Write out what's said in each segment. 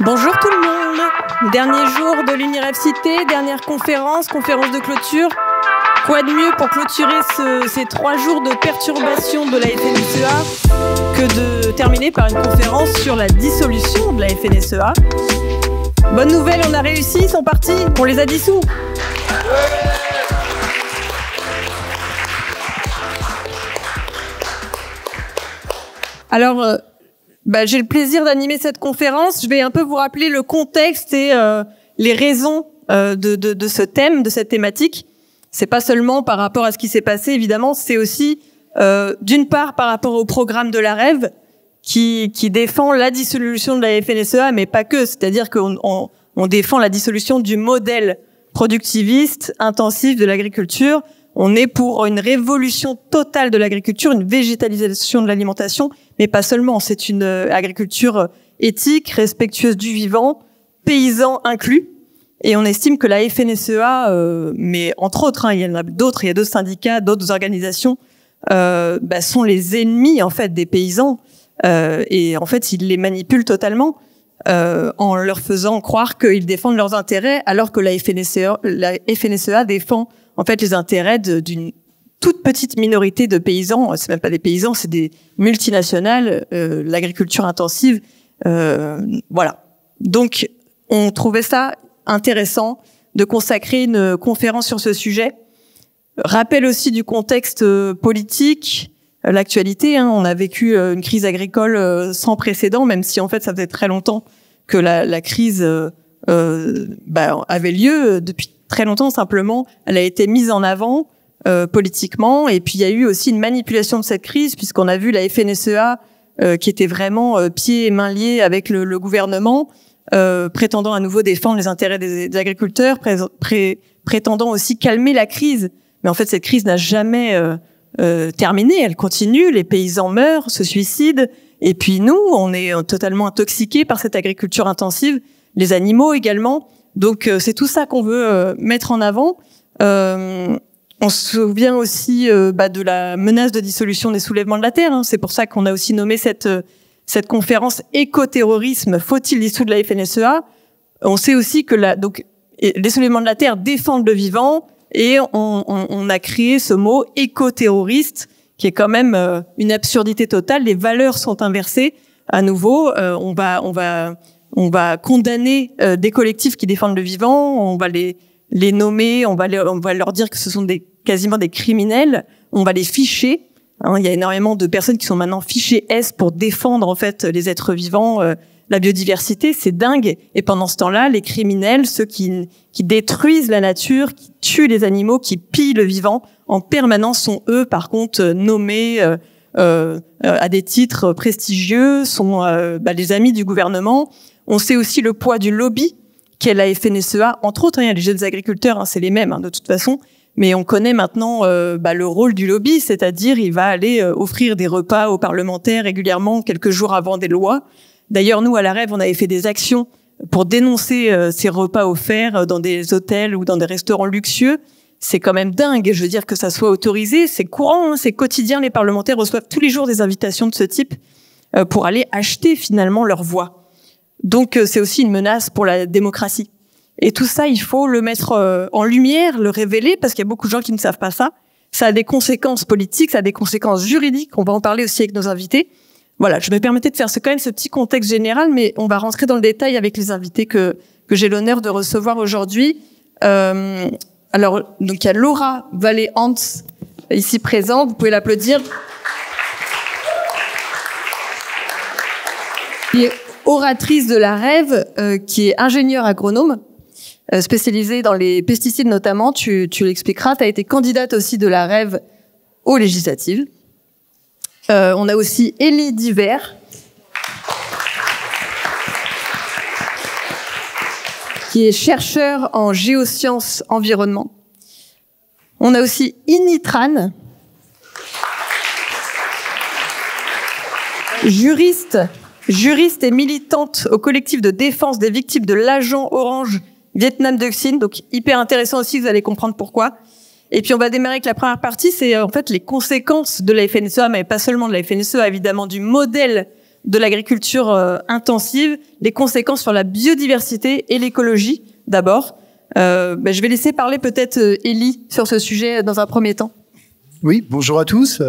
Bonjour tout le monde. Dernier jour de l'Uniref Cité, dernière conférence de clôture. Quoi de mieux pour clôturer ces 3 jours de perturbation de la FNSEA que de terminer par une conférence sur la dissolution de la FNSEA. Bonne nouvelle, on a réussi, ils sont partis, on les a dissous. Alors, j'ai le plaisir d'animer cette conférence. Je vais un peu vous rappeler le contexte et les raisons de ce thème, de cette thématique. C'est pas seulement par rapport à ce qui s'est passé, évidemment, c'est aussi d'une part par rapport au programme de la REV qui défend la dissolution de la FNSEA, mais pas que. C'est-à-dire qu'on défend la dissolution du modèle productiviste, intensif de l'agriculture. On est pour une révolution totale de l'agriculture, une végétalisation de l'alimentation, mais pas seulement. C'est une agriculture éthique, respectueuse du vivant, paysan inclus. Et on estime que la FNSEA, mais entre autres, il y en a d'autres, il y a d'autres syndicats, d'autres organisations, sont les ennemis en fait des paysans. Et en fait, ils les manipulent totalement en leur faisant croire qu'ils défendent leurs intérêts, alors que la FNSEA défend en fait les intérêts d'une toute petite minorité de paysans. C'est même pas des paysans, c'est des multinationales, l'agriculture intensive, voilà. Donc, on trouvait ça intéressant de consacrer une conférence sur ce sujet. Rappel aussi du contexte politique, l'actualité. On a vécu une crise agricole sans précédent, même si en fait ça faisait très longtemps que la crise avait lieu depuis très longtemps. Simplement, elle a été mise en avant politiquement, et puis il y a eu aussi une manipulation de cette crise, puisqu'on a vu la FNSEA qui était vraiment pieds et mains liés avec le gouvernement, prétendant à nouveau défendre les intérêts des agriculteurs, prétendant aussi calmer la crise. Mais en fait, cette crise n'a jamais terminé, elle continue, les paysans meurent, se suicident, et puis nous, on est totalement intoxiqués par cette agriculture intensive, les animaux également. Donc c'est tout ça qu'on veut mettre en avant. On se souvient aussi de la menace de dissolution des soulèvements de la terre. C'est pour ça qu'on a aussi nommé cette conférence écoterrorisme. Faut-il dissoudre la FNSEA? On sait aussi que les soulèvements de la terre défendent le vivant, et on a créé ce mot écoterroriste qui est quand même une absurdité totale. Les valeurs sont inversées. À nouveau, on va condamner des collectifs qui défendent le vivant, on va les nommer, on va leur dire que ce sont quasiment des criminels, on va les ficher. Il y a énormément de personnes qui sont maintenant fichées S pour défendre en fait les êtres vivants, la biodiversité, c'est dingue. Et pendant ce temps-là, les criminels, ceux qui détruisent la nature, qui tuent les animaux, qui pillent le vivant, en permanence sont eux par contre nommés à des titres prestigieux, sont les amis du gouvernement. On sait aussi le poids du lobby qu'est la FNSEA, entre autres. Il y a les jeunes agriculteurs, c'est les mêmes de toute façon, mais on connaît maintenant le rôle du lobby, c'est-à-dire il va aller offrir des repas aux parlementaires régulièrement quelques jours avant des lois. D'ailleurs, nous à la REV, on avait fait des actions pour dénoncer ces repas offerts dans des hôtels ou dans des restaurants luxueux. C'est quand même dingue, je veux dire, que ça soit autorisé, c'est courant, c'est quotidien, les parlementaires reçoivent tous les jours des invitations de ce type pour aller acheter finalement leur voix. Donc c'est aussi une menace pour la démocratie. Et tout ça, il faut le mettre en lumière, le révéler, parce qu'il y a beaucoup de gens qui ne savent pas ça. Ça a des conséquences politiques, ça a des conséquences juridiques, on va en parler aussi avec nos invités. Voilà, je me permettais de faire quand même ce petit contexte général, mais on va rentrer dans le détail avec les invités que j'ai l'honneur de recevoir aujourd'hui. Alors, donc il y a Laura Vallée-Hans ici présente, vous pouvez l'applaudir. Qui est oratrice de la REV, qui est ingénieure agronome, spécialisée dans les pesticides notamment, tu l'expliqueras. Tu as été candidate aussi de la REV aux législatives. On a aussi Élie Divert, qui est chercheur en géosciences environnement. On a aussi Initran, juriste et militante au collectif de défense des victimes de l'agent orange Vietnam Dioxine, donc hyper intéressant aussi, vous allez comprendre pourquoi. Et puis on va démarrer avec la première partie, c'est en fait les conséquences de la FNSEA, mais pas seulement de la FNSEA, évidemment du modèle de l'agriculture intensive, les conséquences sur la biodiversité et l'écologie d'abord. Je vais laisser parler peut-être Élie sur ce sujet dans un premier temps. Oui, bonjour à tous,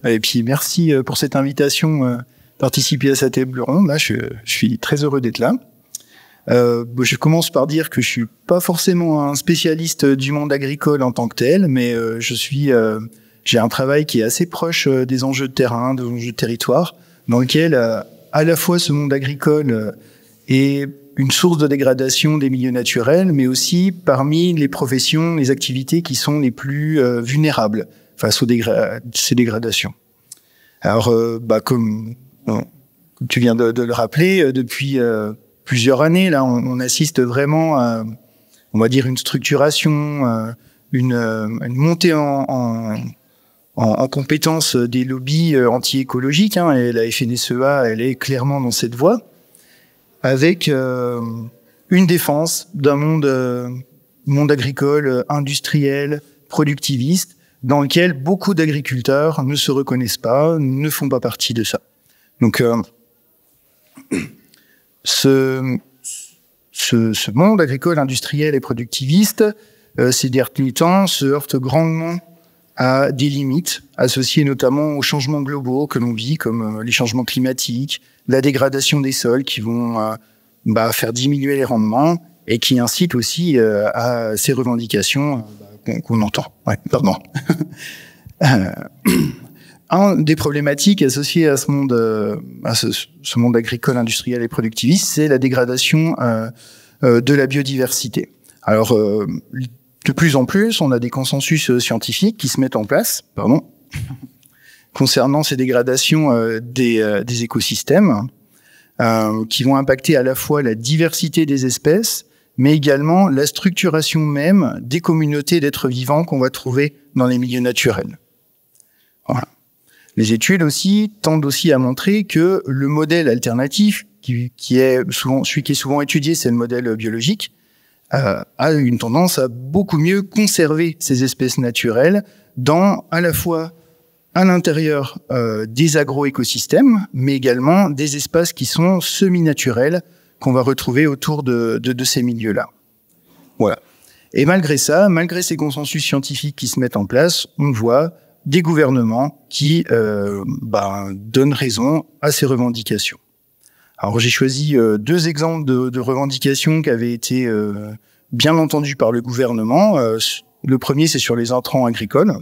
et puis merci pour cette invitation participer à cette table ronde. Là, je suis très heureux d'être là. Je commence par dire que je suis pas forcément un spécialiste du monde agricole en tant que tel, mais j'ai un travail qui est assez proche des enjeux de terrain, des enjeux de territoire, dans lequel à la fois ce monde agricole est une source de dégradation des milieux naturels, mais aussi parmi les professions, les activités qui sont les plus vulnérables face aux ces dégradations. Alors, comme tu viens de le rappeler, depuis plusieurs années, là, on assiste vraiment à, on va dire, une structuration, une montée en compétence des lobbies anti-écologiques, hein, et la FNSEA, elle est clairement dans cette voie, avec une défense d'un monde agricole, industriel, productiviste, dans lequel beaucoup d'agriculteurs ne se reconnaissent pas, ne font pas partie de ça. Donc, ce monde agricole, industriel et productiviste, ces derniers temps, se heurte grandement à des limites associées notamment aux changements globaux que l'on vit, comme les changements climatiques, la dégradation des sols qui vont faire diminuer les rendements et qui incitent aussi à ces revendications qu'on entend. Ouais, pardon. Un des problématiques associées à ce monde agricole, industriel et productiviste, c'est la dégradation de la biodiversité. Alors, de plus en plus, on a des consensus scientifiques qui se mettent en place, concernant ces dégradations des écosystèmes, qui vont impacter à la fois la diversité des espèces, mais également la structuration même des communautés d'êtres vivants qu'on va trouver dans les milieux naturels. Voilà. Les études aussi tendent aussi à montrer que le modèle alternatif, qui est souvent, celui qui est souvent étudié, c'est le modèle biologique, a une tendance à beaucoup mieux conserver ces espèces naturelles à la fois à l'intérieur des agroécosystèmes, mais également des espaces qui sont semi-naturels qu'on va retrouver autour de ces milieux-là. Voilà. Et malgré ça, malgré ces consensus scientifiques qui se mettent en place, on voit des gouvernements qui donnent raison à ces revendications. Alors j'ai choisi deux exemples de revendications qui avaient été bien entendues par le gouvernement. Le premier, c'est sur les intrants agricoles.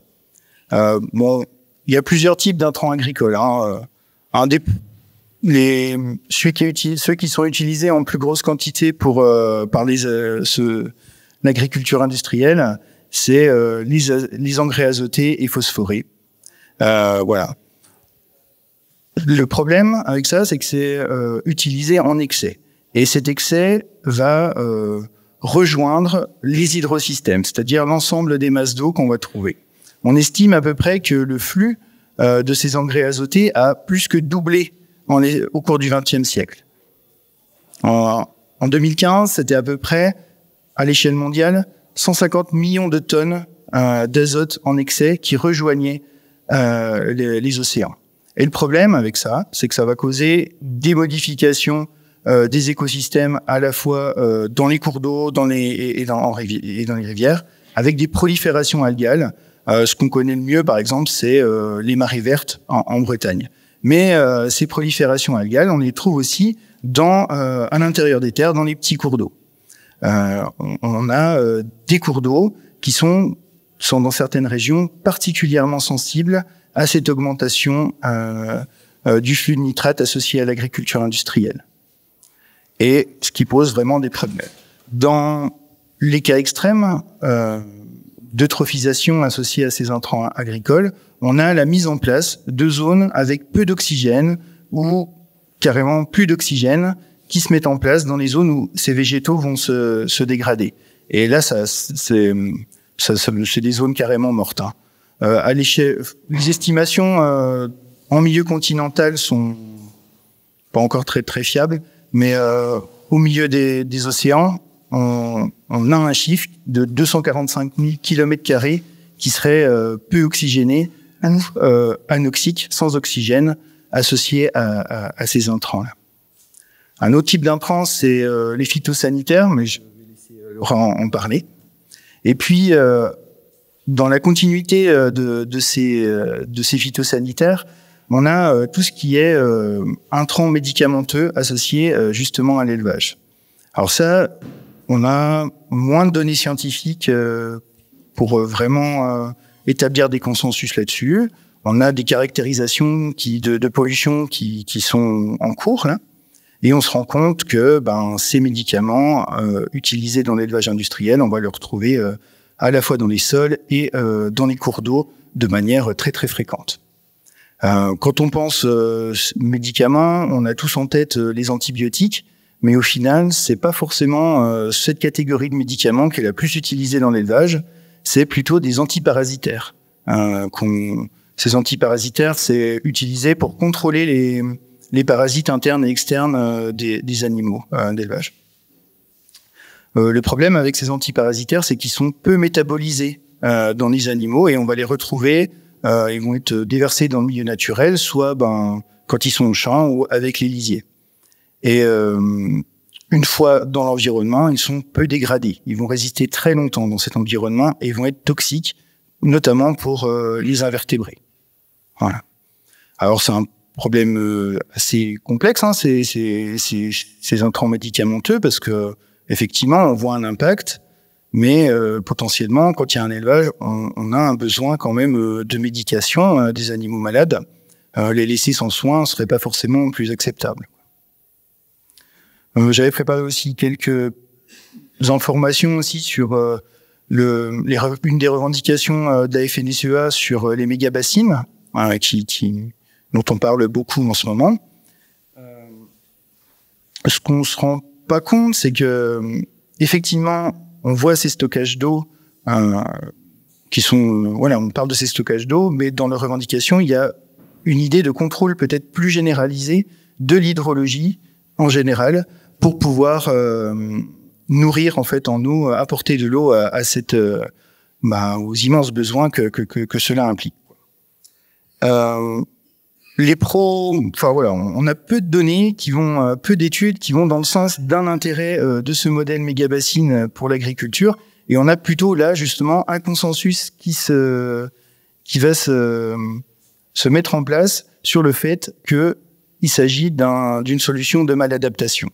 Il y a plusieurs types d'intrants agricoles. Ceux qui sont utilisés en plus grosse quantité par l'agriculture industrielle, c'est les engrais azotés et phosphorés. Voilà. Le problème avec ça, c'est que c'est utilisé en excès. Et cet excès va rejoindre les hydrosystèmes, c'est-à-dire l'ensemble des masses d'eau qu'on va trouver. On estime à peu près que le flux de ces engrais azotés a plus que doublé au cours du XXe siècle. En 2015, c'était à peu près, à l'échelle mondiale, 150 millions de tonnes d'azote en excès qui rejoignaient les océans. Et le problème avec ça, c'est que ça va causer des modifications des écosystèmes à la fois dans les cours d'eau, dans les rivières, avec des proliférations algales. Ce qu'on connaît le mieux, par exemple, c'est les marées vertes en Bretagne. Mais ces proliférations algales, on les trouve aussi à l'intérieur des terres, dans les petits cours d'eau. On a des cours d'eau qui sont dans certaines régions particulièrement sensibles à cette augmentation du flux de nitrate associé à l'agriculture industrielle. Et ce qui pose vraiment des problèmes. Dans les cas extrêmes d'eutrophisation associée à ces intrants agricoles, on a la mise en place de zones avec peu d'oxygène ou carrément plus d'oxygène qui se mettent en place dans les zones où ces végétaux vont se dégrader. Et là, c'est des zones carrément mortes. Hein. À l'échelle, les estimations en milieu continental sont pas encore très très fiables, mais au milieu des océans, on a un chiffre de 245 000 km² qui serait peu oxygéné, anoxique, sans oxygène, associés à ces intrants-là. Un autre type d'intrants, c'est les phytosanitaires, mais je vais laisser Laurent en parler. Et puis, dans la continuité de ces phytosanitaires, on a tout ce qui est intrants médicamenteux associés justement à l'élevage. Alors ça, on a moins de données scientifiques pour vraiment établir des consensus là-dessus. On a des caractérisations de pollution qui sont en cours là. Et on se rend compte que ces médicaments utilisés dans l'élevage industriel, on va les retrouver à la fois dans les sols et dans les cours d'eau de manière très très fréquente. Quand on pense médicaments, on a tous en tête les antibiotiques, mais au final, c'est pas forcément cette catégorie de médicaments qui est la plus utilisée dans l'élevage, c'est plutôt des antiparasitaires. Ces antiparasitaires, c'est utilisé pour contrôler les parasites internes et externes des animaux d'élevage. Le problème avec ces antiparasitaires, c'est qu'ils sont peu métabolisés dans les animaux et on va les retrouver, ils vont être déversés dans le milieu naturel, soit quand ils sont au champ ou avec les lisiers. Et une fois dans l'environnement, ils sont peu dégradés. Ils vont résister très longtemps dans cet environnement et ils vont être toxiques, notamment pour les invertébrés. Voilà. Alors c'est un problème assez complexe, hein, ces intrants médicamenteux, parce que effectivement, on voit un impact, mais potentiellement, quand il y a un élevage, on a un besoin quand même de médication des animaux malades. Les laisser sans soins serait pas forcément plus acceptable. J'avais préparé aussi quelques informations aussi sur une des revendications de la FNSEA sur les mégabassines, dont on parle beaucoup en ce moment. Ce qu'on se rend pas compte, c'est que effectivement, on voit ces stockages d'eau qui sont, on parle de ces stockages d'eau, mais dans leurs revendications, il y a une idée de contrôle peut-être plus généralisée de l'hydrologie en général pour pouvoir nourrir en fait en eau, apporter de l'eau à cette, aux immenses besoins que cela implique. Les pros, on a peu de données peu d'études qui vont dans le sens d'un intérêt de ce modèle mégabassine pour l'agriculture, et on a plutôt là justement un consensus qui va se mettre en place sur le fait que il s'agit d'une solution de maladaptation.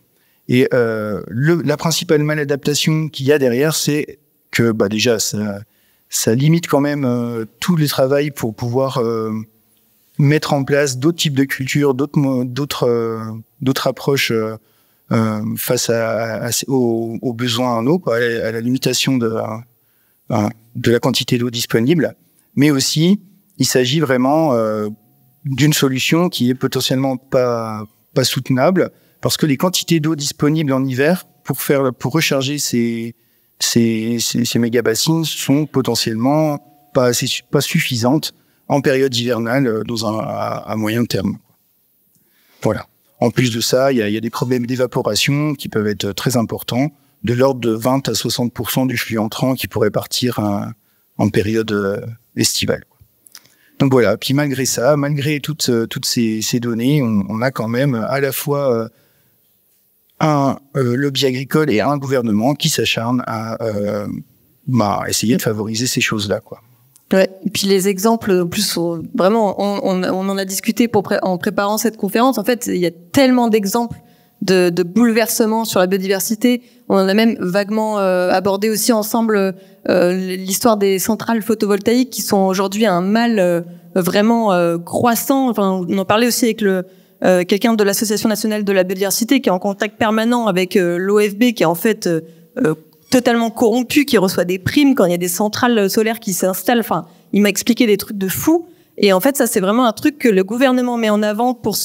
Et la principale maladaptation qu'il y a derrière, c'est que déjà ça limite quand même tout le travail pour pouvoir mettre en place d'autres types de cultures, d'autres approches face aux besoins en eau, à la limitation de la quantité d'eau disponible. Mais aussi, il s'agit vraiment d'une solution qui est potentiellement pas soutenable, parce que les quantités d'eau disponibles en hiver pour recharger ces mégabassines sont potentiellement pas suffisantes en période hivernale à moyen terme. Voilà. En plus de ça, il y a des problèmes d'évaporation qui peuvent être très importants, de l'ordre de 20 à 60% du flux entrant qui pourrait partir en période estivale. Donc voilà. Puis malgré ça, malgré toutes ces données, on a quand même à la fois un lobby agricole et un gouvernement qui s'acharne à essayer de favoriser ces choses-là, quoi. Ouais. Et puis les exemples, en plus, vraiment, on en a discuté en préparant cette conférence. En fait, il y a tellement d'exemples de bouleversements sur la biodiversité. On en a même vaguement abordé aussi ensemble l'histoire des centrales photovoltaïques qui sont aujourd'hui un mal vraiment croissant. Enfin, on en parlait aussi avec quelqu'un de l'Association nationale de la biodiversité qui est en contact permanent avec l'OFB, qui est en fait totalement corrompu, qui reçoit des primes quand il y a des centrales solaires qui s'installent. Enfin, il m'a expliqué des trucs de fou. Et en fait, ça, c'est vraiment un truc que le gouvernement met en avant pour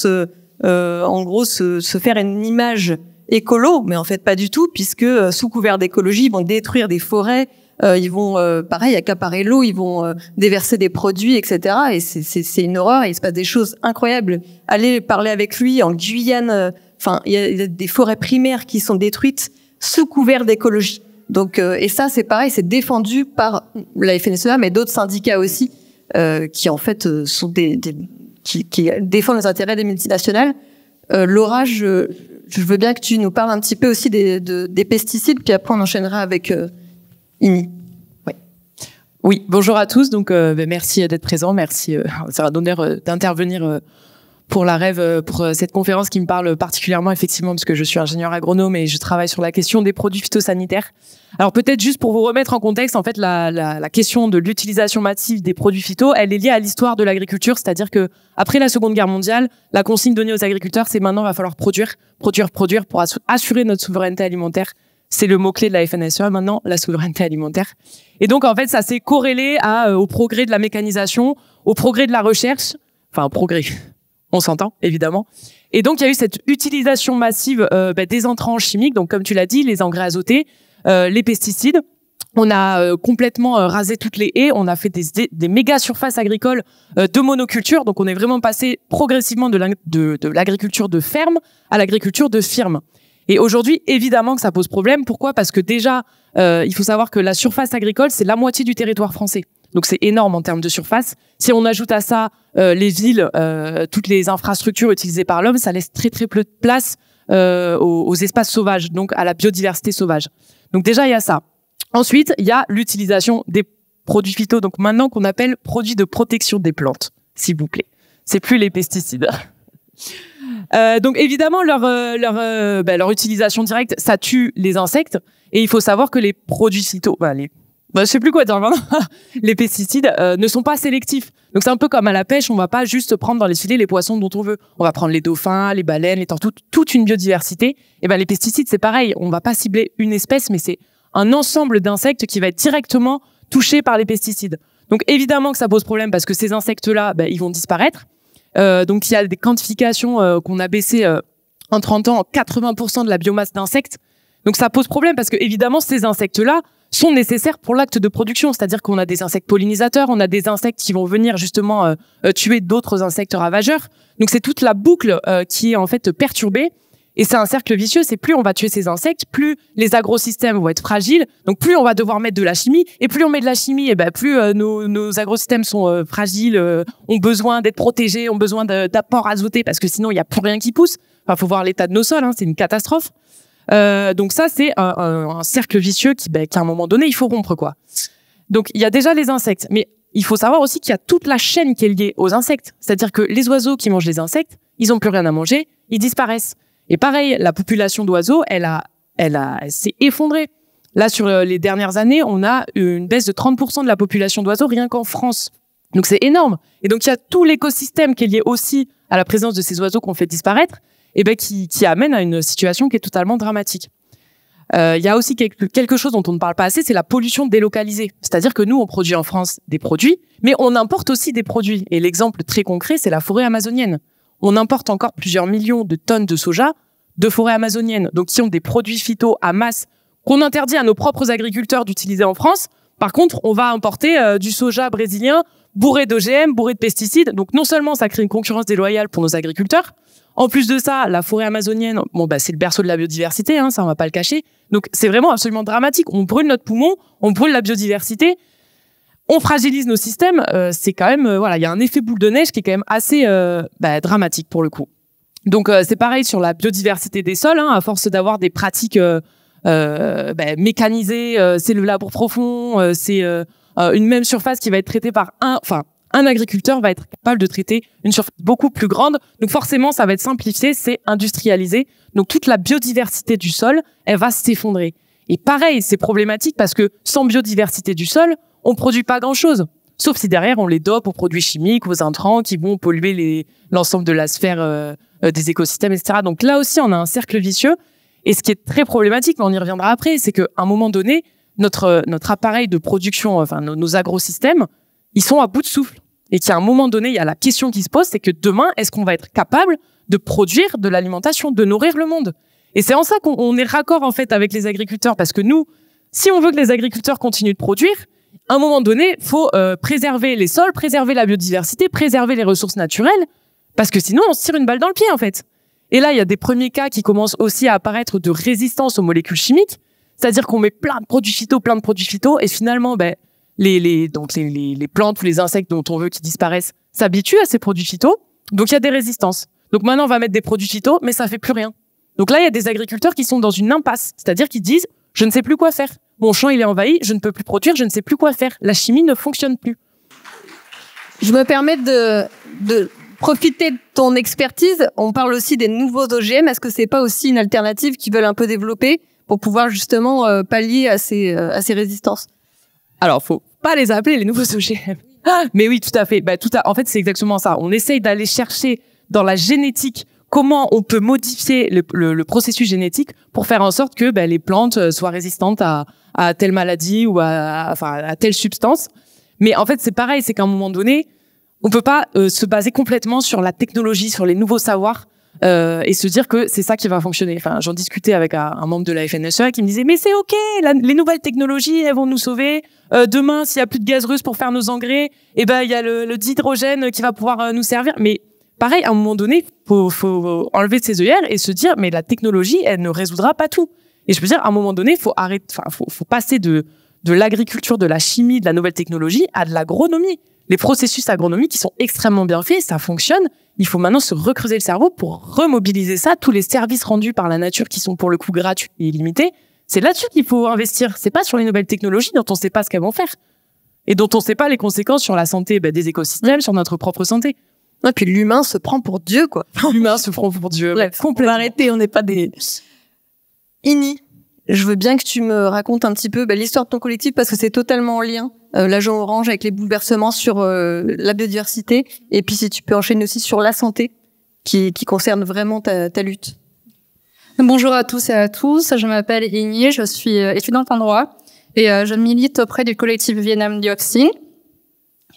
en gros, se faire une image écolo, mais en fait pas du tout, puisque sous couvert d'écologie, ils vont détruire des forêts, ils vont, pareil, accaparer l'eau, ils vont déverser des produits, etc. Et c'est une horreur. Et il se passe des choses incroyables. Allez parler avec lui en Guyane. Enfin, il y a des forêts primaires qui sont détruites sous couvert d'écologie. Donc, et ça, c'est pareil, c'est défendu par la FNSEA, mais d'autres syndicats aussi, qui en fait sont défend les intérêts des multinationales. Laura, je veux bien que tu nous parles un petit peu aussi des pesticides, puis après on enchaînera avec Imi. Oui, bonjour à tous. Donc merci d'être présent, merci. C'est un honneur d'intervenir pour la REV, pour cette conférence qui me parle particulièrement, effectivement, parce que je suis ingénieur agronome et je travaille sur la question des produits phytosanitaires. Alors peut-être juste pour vous remettre en contexte, en fait, la question de l'utilisation massive des produits phyto, elle est liée à l'histoire de l'agriculture, c'est-à-dire que après la Seconde Guerre mondiale, la consigne donnée aux agriculteurs, c'est maintenant il va falloir produire pour assurer notre souveraineté alimentaire. C'est le mot-clé de la FNSEA maintenant, la souveraineté alimentaire. Et donc en fait, ça s'est corrélé au progrès de la mécanisation, au progrès de la recherche, enfin au progrès. On s'entend, évidemment. Et donc, il y a eu cette utilisation massive des intrants chimiques. Donc, comme tu l'as dit, les engrais azotés, les pesticides. On a complètement rasé toutes les haies. On a fait des méga surfaces agricoles de monoculture. Donc, on est vraiment passé progressivement de l'agriculture de ferme à l'agriculture de firme. Et aujourd'hui, évidemment que ça pose problème. Pourquoi ? Parce que déjà, il faut savoir que la surface agricole, c'est la moitié du territoire français. Donc c'est énorme en termes de surface. Si on ajoute à ça les villes, toutes les infrastructures utilisées par l'homme, ça laisse très très peu de place aux espaces sauvages, donc à la biodiversité sauvage. Donc déjà il y a ça. Ensuite il y a l'utilisation des produits phyto, donc maintenant qu'on appelle produits de protection des plantes, s'il vous plaît. C'est plus les pesticides. Donc évidemment leur utilisation directe, ça tue les insectes. Et il faut savoir que les produits phyto, je sais plus quoi dire maintenant. Les pesticides ne sont pas sélectifs. Donc c'est un peu comme à la pêche, on va pas juste prendre dans les filets les poissons dont on veut. On va prendre les dauphins, les baleines, les tortues, toute une biodiversité. Et les pesticides c'est pareil, on va pas cibler une espèce, mais c'est un ensemble d'insectes qui va être directement touché par les pesticides. Donc évidemment que ça pose problème parce que ces insectes-là, ils vont disparaître. Donc il y a des quantifications qu'on a baissées en 30 ans, 80% de la biomasse d'insectes. Donc ça pose problème parce que évidemment ces insectes-là sont nécessaires pour l'acte de production, c'est-à-dire qu'on a des insectes pollinisateurs, on a des insectes qui vont venir justement tuer d'autres insectes ravageurs. Donc c'est toute la boucle qui est en fait perturbée et c'est un cercle vicieux, c'est plus on va tuer ces insectes, plus les agrosystèmes vont être fragiles, donc plus on va devoir mettre de la chimie et plus on met de la chimie et plus nos agrosystèmes sont fragiles, ont besoin d'être protégés, ont besoin d'apports azotés parce que sinon il y a plus rien qui pousse. Enfin faut voir l'état de nos sols, c'est une catastrophe. Donc ça c'est un cercle vicieux qu'à un moment donné il faut rompre quoi. Donc il y a déjà les insectes, mais il faut savoir aussi qu'il y a toute la chaîne qui est liée aux insectes, c'est-à-dire que les oiseaux qui mangent les insectes, ils ont plus rien à manger, ils disparaissent. Et pareil, la population d'oiseaux, elle s'est effondrée. Là sur les dernières années, on a une baisse de 30% de la population d'oiseaux rien qu'en France. Donc c'est énorme. Et donc il y a tout l'écosystème qui est lié aussi à la présence de ces oiseaux qu'on fait disparaître. Qui amène à une situation qui est totalement dramatique. Il y a aussi quelque chose dont on ne parle pas assez, c'est la pollution délocalisée. C'est-à-dire que nous, on produit en France des produits, mais on importe aussi des produits. Et l'exemple très concret, c'est la forêt amazonienne. On importe encore plusieurs millions de tonnes de soja de forêt amazonienne, donc qui ont des produits phyto à masse qu'on interdit à nos propres agriculteurs d'utiliser en France. Par contre, on va importer du soja brésilien bourré d'OGM, bourré de pesticides. Donc non seulement ça crée une concurrence déloyale pour nos agriculteurs, en plus de ça, la forêt amazonienne, c'est le berceau de la biodiversité, ça on va pas le cacher. Donc c'est vraiment absolument dramatique. On brûle notre poumon, on brûle la biodiversité, on fragilise nos systèmes. C'est quand même, il y a un effet boule de neige qui est quand même assez dramatique pour le coup. Donc c'est pareil sur la biodiversité des sols, à force d'avoir des pratiques mécanisées, c'est le labour profond, c'est une même surface qui va être traitée par un agriculteur va être capable de traiter une surface beaucoup plus grande. Donc forcément, ça va être simplifié, c'est industrialisé. Donc toute la biodiversité du sol, elle va s'effondrer. Et pareil, c'est problématique parce que sans biodiversité du sol, on produit pas grand-chose. Sauf si derrière, on les dope aux produits chimiques, aux intrants qui vont polluer l'ensemble de la sphère des écosystèmes, etc. Donc là aussi, on a un cercle vicieux. Et ce qui est très problématique, mais on y reviendra après, c'est qu'à un moment donné, notre appareil de production, nos agrosystèmes, ils sont à bout de souffle. Et qu'à un moment donné, il y a la question qui se pose, c'est que demain, est-ce qu'on va être capable de produire de l'alimentation, de nourrir le monde? Et c'est en ça qu'on est raccord, en fait, avec les agriculteurs. Parce que nous, si on veut que les agriculteurs continuent de produire, à un moment donné, faut préserver les sols, préserver la biodiversité, préserver les ressources naturelles. Parce que sinon, on se tire une balle dans le pied, en fait. Et là, il y a des premiers cas qui commencent aussi à apparaître de résistance aux molécules chimiques. C'est-à-dire qu'on met plein de produits phyto, et finalement, les plantes ou les insectes dont on veut qu'ils disparaissent s'habituent à ces produits phyto. Donc, il y a des résistances. Donc, maintenant, on va mettre des produits phyto, mais ça fait plus rien. Donc là, il y a des agriculteurs qui sont dans une impasse. C'est-à-dire qu'ils disent, je ne sais plus quoi faire. Mon champ, il est envahi, je ne peux plus produire, je ne sais plus quoi faire. La chimie ne fonctionne plus. Je me permets de profiter de ton expertise. On parle aussi des nouveaux OGM. Est-ce que c'est pas aussi une alternative qu'ils veulent un peu développer pour pouvoir justement pallier à ces résistances? Alors, faut pas les appeler les nouveaux OGM. Mais oui, tout à fait. En fait, c'est exactement ça. On essaye d'aller chercher dans la génétique comment on peut modifier le processus génétique pour faire en sorte que les plantes soient résistantes à telle maladie ou à telle substance. Mais en fait, c'est pareil, c'est qu'à un moment donné, on peut pas se baser complètement sur la technologie, sur les nouveaux savoirs et se dire que c'est ça qui va fonctionner. Enfin, j'en discutais avec un membre de la FNSEA qui me disait mais c'est ok, les nouvelles technologies elles vont nous sauver. Demain, s'il y a plus de gaz russe pour faire nos engrais, il y a le dihydrogène qui va pouvoir nous servir. Mais pareil, à un moment donné, faut enlever ses œillères et se dire mais la technologie elle ne résoudra pas tout. Et je veux dire à un moment donné, faut passer de l'agriculture, de la chimie, de la nouvelle technologie à de l'agronomie. Les processus agronomiques qui sont extrêmement bien faits, ça fonctionne. Il faut maintenant se recreuser le cerveau pour remobiliser ça. Tous les services rendus par la nature qui sont pour le coup gratuits et illimités, c'est là-dessus qu'il faut investir. C'est pas sur les nouvelles technologies dont on sait pas ce qu'elles vont faire et dont on sait pas les conséquences sur la santé des écosystèmes, sur notre propre santé. Et puis l'humain se prend pour Dieu, quoi. L'humain se prend pour Dieu. Bref, on peut arrêter, on n'est pas des... Ini, je veux bien que tu me racontes un petit peu l'histoire de ton collectif parce que c'est totalement en lien, l'agent orange avec les bouleversements sur la biodiversité et puis si tu peux enchaîner aussi sur la santé qui concerne vraiment ta lutte. Bonjour à tous et à tous, je m'appelle Ini, je suis étudiante en droit et je milite auprès du collectif Vietnam Dioxine.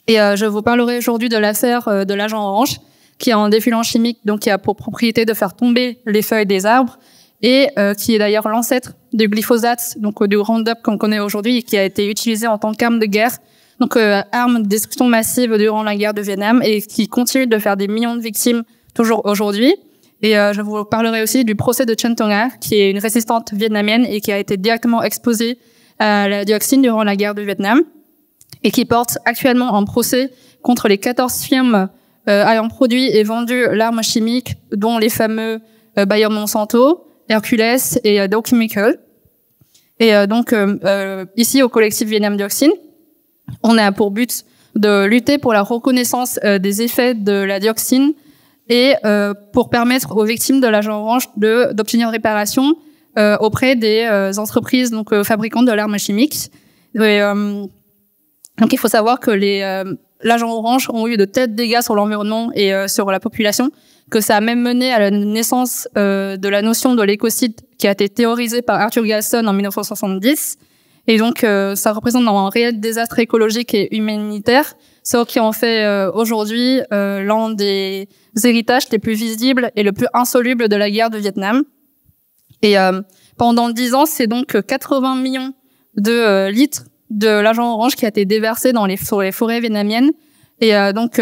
Et je vous parlerai aujourd'hui de l'affaire de l'agent orange qui est un défilant chimique donc qui a pour propriété de faire tomber les feuilles des arbres et qui est d'ailleurs l'ancêtre du glyphosate, donc du Roundup qu'on connaît aujourd'hui et qui a été utilisé en tant qu'arme de guerre, donc arme de destruction massive durant la guerre de Vietnam et qui continue de faire des millions de victimes toujours aujourd'hui. Et je vous parlerai aussi du procès de Chen Tong-a, qui est une résistante vietnamienne et qui a été directement exposée à la dioxine durant la guerre du Vietnam et qui porte actuellement un procès contre les 14 firmes ayant produit et vendu l'arme chimique, dont les fameux Bayer Monsanto, Hercules et Dow Chemical. Et donc ici au collectif Vietnam Dioxine, on a pour but de lutter pour la reconnaissance des effets de la dioxine et pour permettre aux victimes de l'agent orange d'obtenir réparation auprès des entreprises donc fabricantes de l'arme chimique. Et, donc il faut savoir que l'agent orange ont eu de tels dégâts sur l'environnement et sur la population que ça a même mené à la naissance de la notion de l'écocide qui a été théorisée par Arthur Galston en 1970. Et donc ça représente un réel désastre écologique et humanitaire, ce qui en fait aujourd'hui l'un des héritages les plus visibles et le plus insolubles de la guerre du Vietnam. Et pendant 10 ans, c'est donc 80 millions de litres de l'agent orange qui a été déversé sur les forêts vietnamiennes. Et donc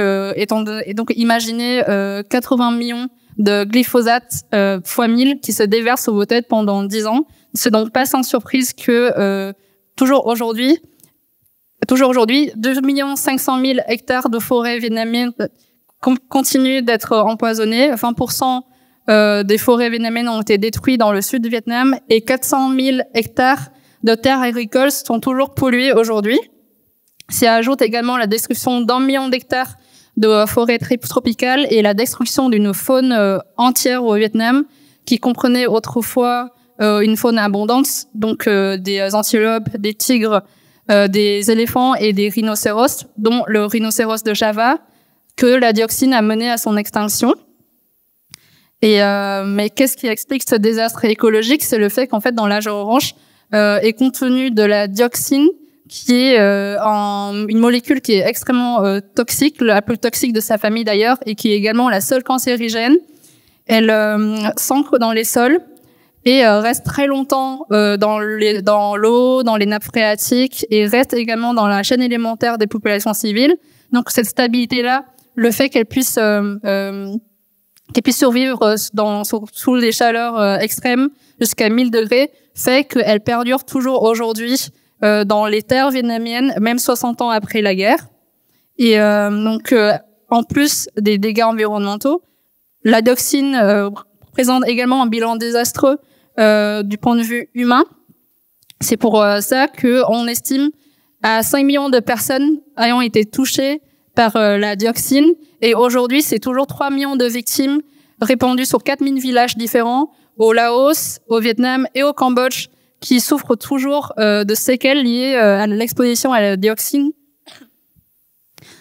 imaginez 80 millions de glyphosate fois 1000 qui se déversent sur vos têtes pendant 10 ans. C'est donc pas sans surprise que toujours aujourd'hui, 2 500 000 hectares de forêts vietnamiennes continuent d'être empoisonnés. 20% des forêts vietnamiennes ont été détruites dans le sud du Vietnam et 400 000 hectares de terres agricoles sont toujours polluées aujourd'hui. S'y ajoute également la destruction d'1 million d'hectares de forêts tropicales et la destruction d'une faune entière au Vietnam qui comprenait autrefois une faune abondante, donc des antilopes, des tigres, des éléphants et des rhinocéros, dont le rhinocéros de Java, que la dioxine a mené à son extinction. Et mais qu'est-ce qui explique ce désastre écologique? C'est le fait qu'en fait, dans l'agent orange, est contenu de la dioxine, qui est une molécule qui est extrêmement toxique, la plus toxique de sa famille d'ailleurs, et qui est également la seule cancérigène. Elle s'ancre dans les sols et reste très longtemps dans l'eau, dans les nappes phréatiques, et reste également dans la chaîne élémentaire des populations civiles. Donc cette stabilité-là, le fait qu'elle puisse survivre sous des chaleurs extrêmes jusqu'à 1000 degrés, fait qu'elle perdure toujours aujourd'hui dans les terres vietnamiennes, même 60 ans après la guerre. Et donc en plus des dégâts environnementaux, la dioxine présente également un bilan désastreux du point de vue humain. C'est pour ça qu'on estime à 5 millions de personnes ayant été touchées par la dioxine. Et aujourd'hui, c'est toujours 3 millions de victimes répandues sur 4000 villages différents, au Laos, au Vietnam et au Cambodge, qui souffrent toujours de séquelles liées à l'exposition à la dioxine.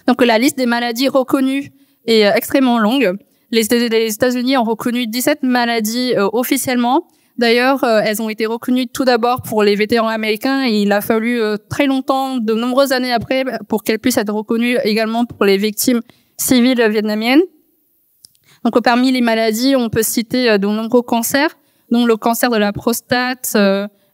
Donc la liste des maladies reconnues est extrêmement longue. Les États-Unis ont reconnu 17 maladies officiellement. D'ailleurs, elles ont été reconnues tout d'abord pour les vétérans américains et il a fallu très longtemps, de nombreuses années après, pour qu'elles puissent être reconnues également pour les victimes civiles vietnamiennes. Donc parmi les maladies, on peut citer de nombreux cancers, dont le cancer de la prostate,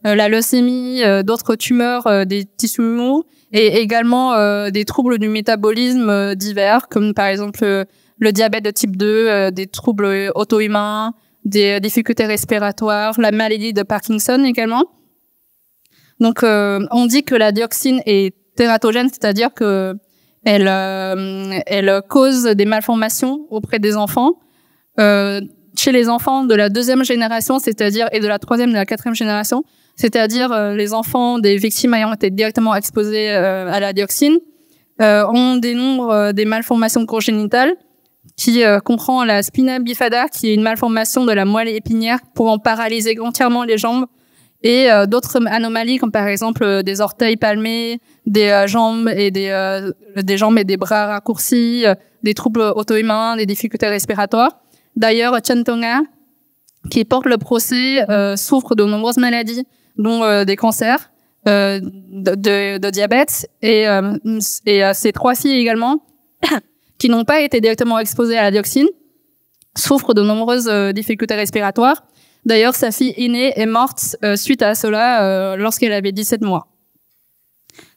la leucémie, d'autres tumeurs des tissus mous et également des troubles du métabolisme divers, comme par exemple le diabète de type 2, des troubles auto-immuns, des difficultés respiratoires, la maladie de Parkinson également. Donc, on dit que la dioxine est tératogène, c'est-à-dire que elle cause des malformations auprès des enfants. Chez les enfants de la 2e génération, c'est-à-dire et de la 3e et de la 4e génération, c'est-à-dire les enfants des victimes ayant été directement exposés à la dioxine, on dénombre des malformations congénitales qui comprend la spina bifida, qui est une malformation de la moelle épinière pouvant paralyser entièrement les jambes, et d'autres anomalies comme par exemple des orteils palmés, des jambes et des bras raccourcis, des troubles auto-immuns, des difficultés respiratoires. D'ailleurs, Chen Tonga, qui porte le procès, souffre de nombreuses maladies, dont des cancers, de diabète, et ses 3 filles également, qui n'ont pas été directement exposées à la dioxine, souffrent de nombreuses difficultés respiratoires. D'ailleurs, sa fille aînée est morte suite à cela lorsqu'elle avait 17 mois.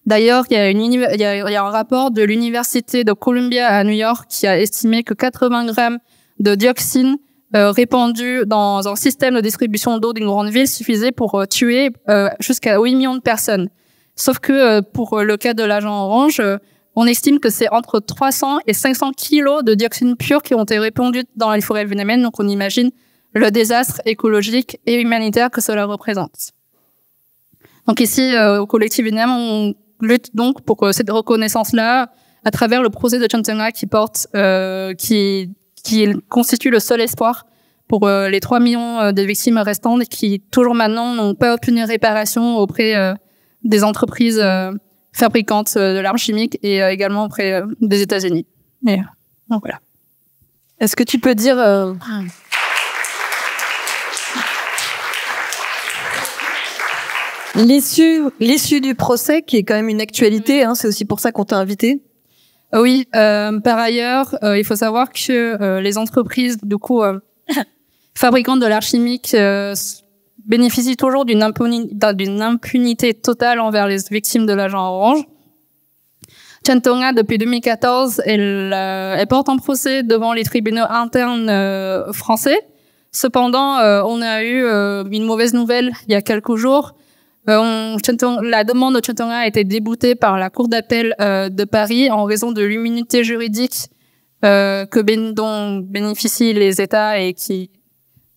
D'ailleurs, il y a un rapport de l'université de Columbia à New York qui a estimé que 80 grammes de dioxine répandue dans un système de distribution d'eau d'une grande ville suffisait pour tuer jusqu'à 8 millions de personnes. Sauf que pour le cas de l'agent orange, on estime que c'est entre 300 et 500 kilos de dioxine pure qui ont été répandus dans les forêts vietnamiennes. Donc, on imagine le désastre écologique et humanitaire que cela représente. Donc, ici, au collectif Vietnam, on lutte donc pour cette reconnaissance-là à travers le procès de Chen Tonga qui constitue le seul espoir pour les 3 millions de victimes restantes qui, toujours maintenant, n'ont pas obtenu réparation auprès des entreprises fabricantes de l'arme chimique et également auprès des États-Unis. Et donc voilà. Est-ce que tu peux dire l'issue du procès, qui est quand même une actualité, hein, c'est aussi pour ça qu'on t'a invité. Oui, par ailleurs, il faut savoir que les entreprises, du coup, fabricantes de l'arme chimique bénéficient toujours d'une impunité totale envers les victimes de l'agent orange. Chen Tonga, depuis 2014, elle porte un procès devant les tribunaux internes français. Cependant, on a eu une mauvaise nouvelle il y a quelques jours. La demande de Chen Tonga a été déboutée par la Cour d'appel de Paris en raison de l'immunité juridique dont bénéficient les États et qui...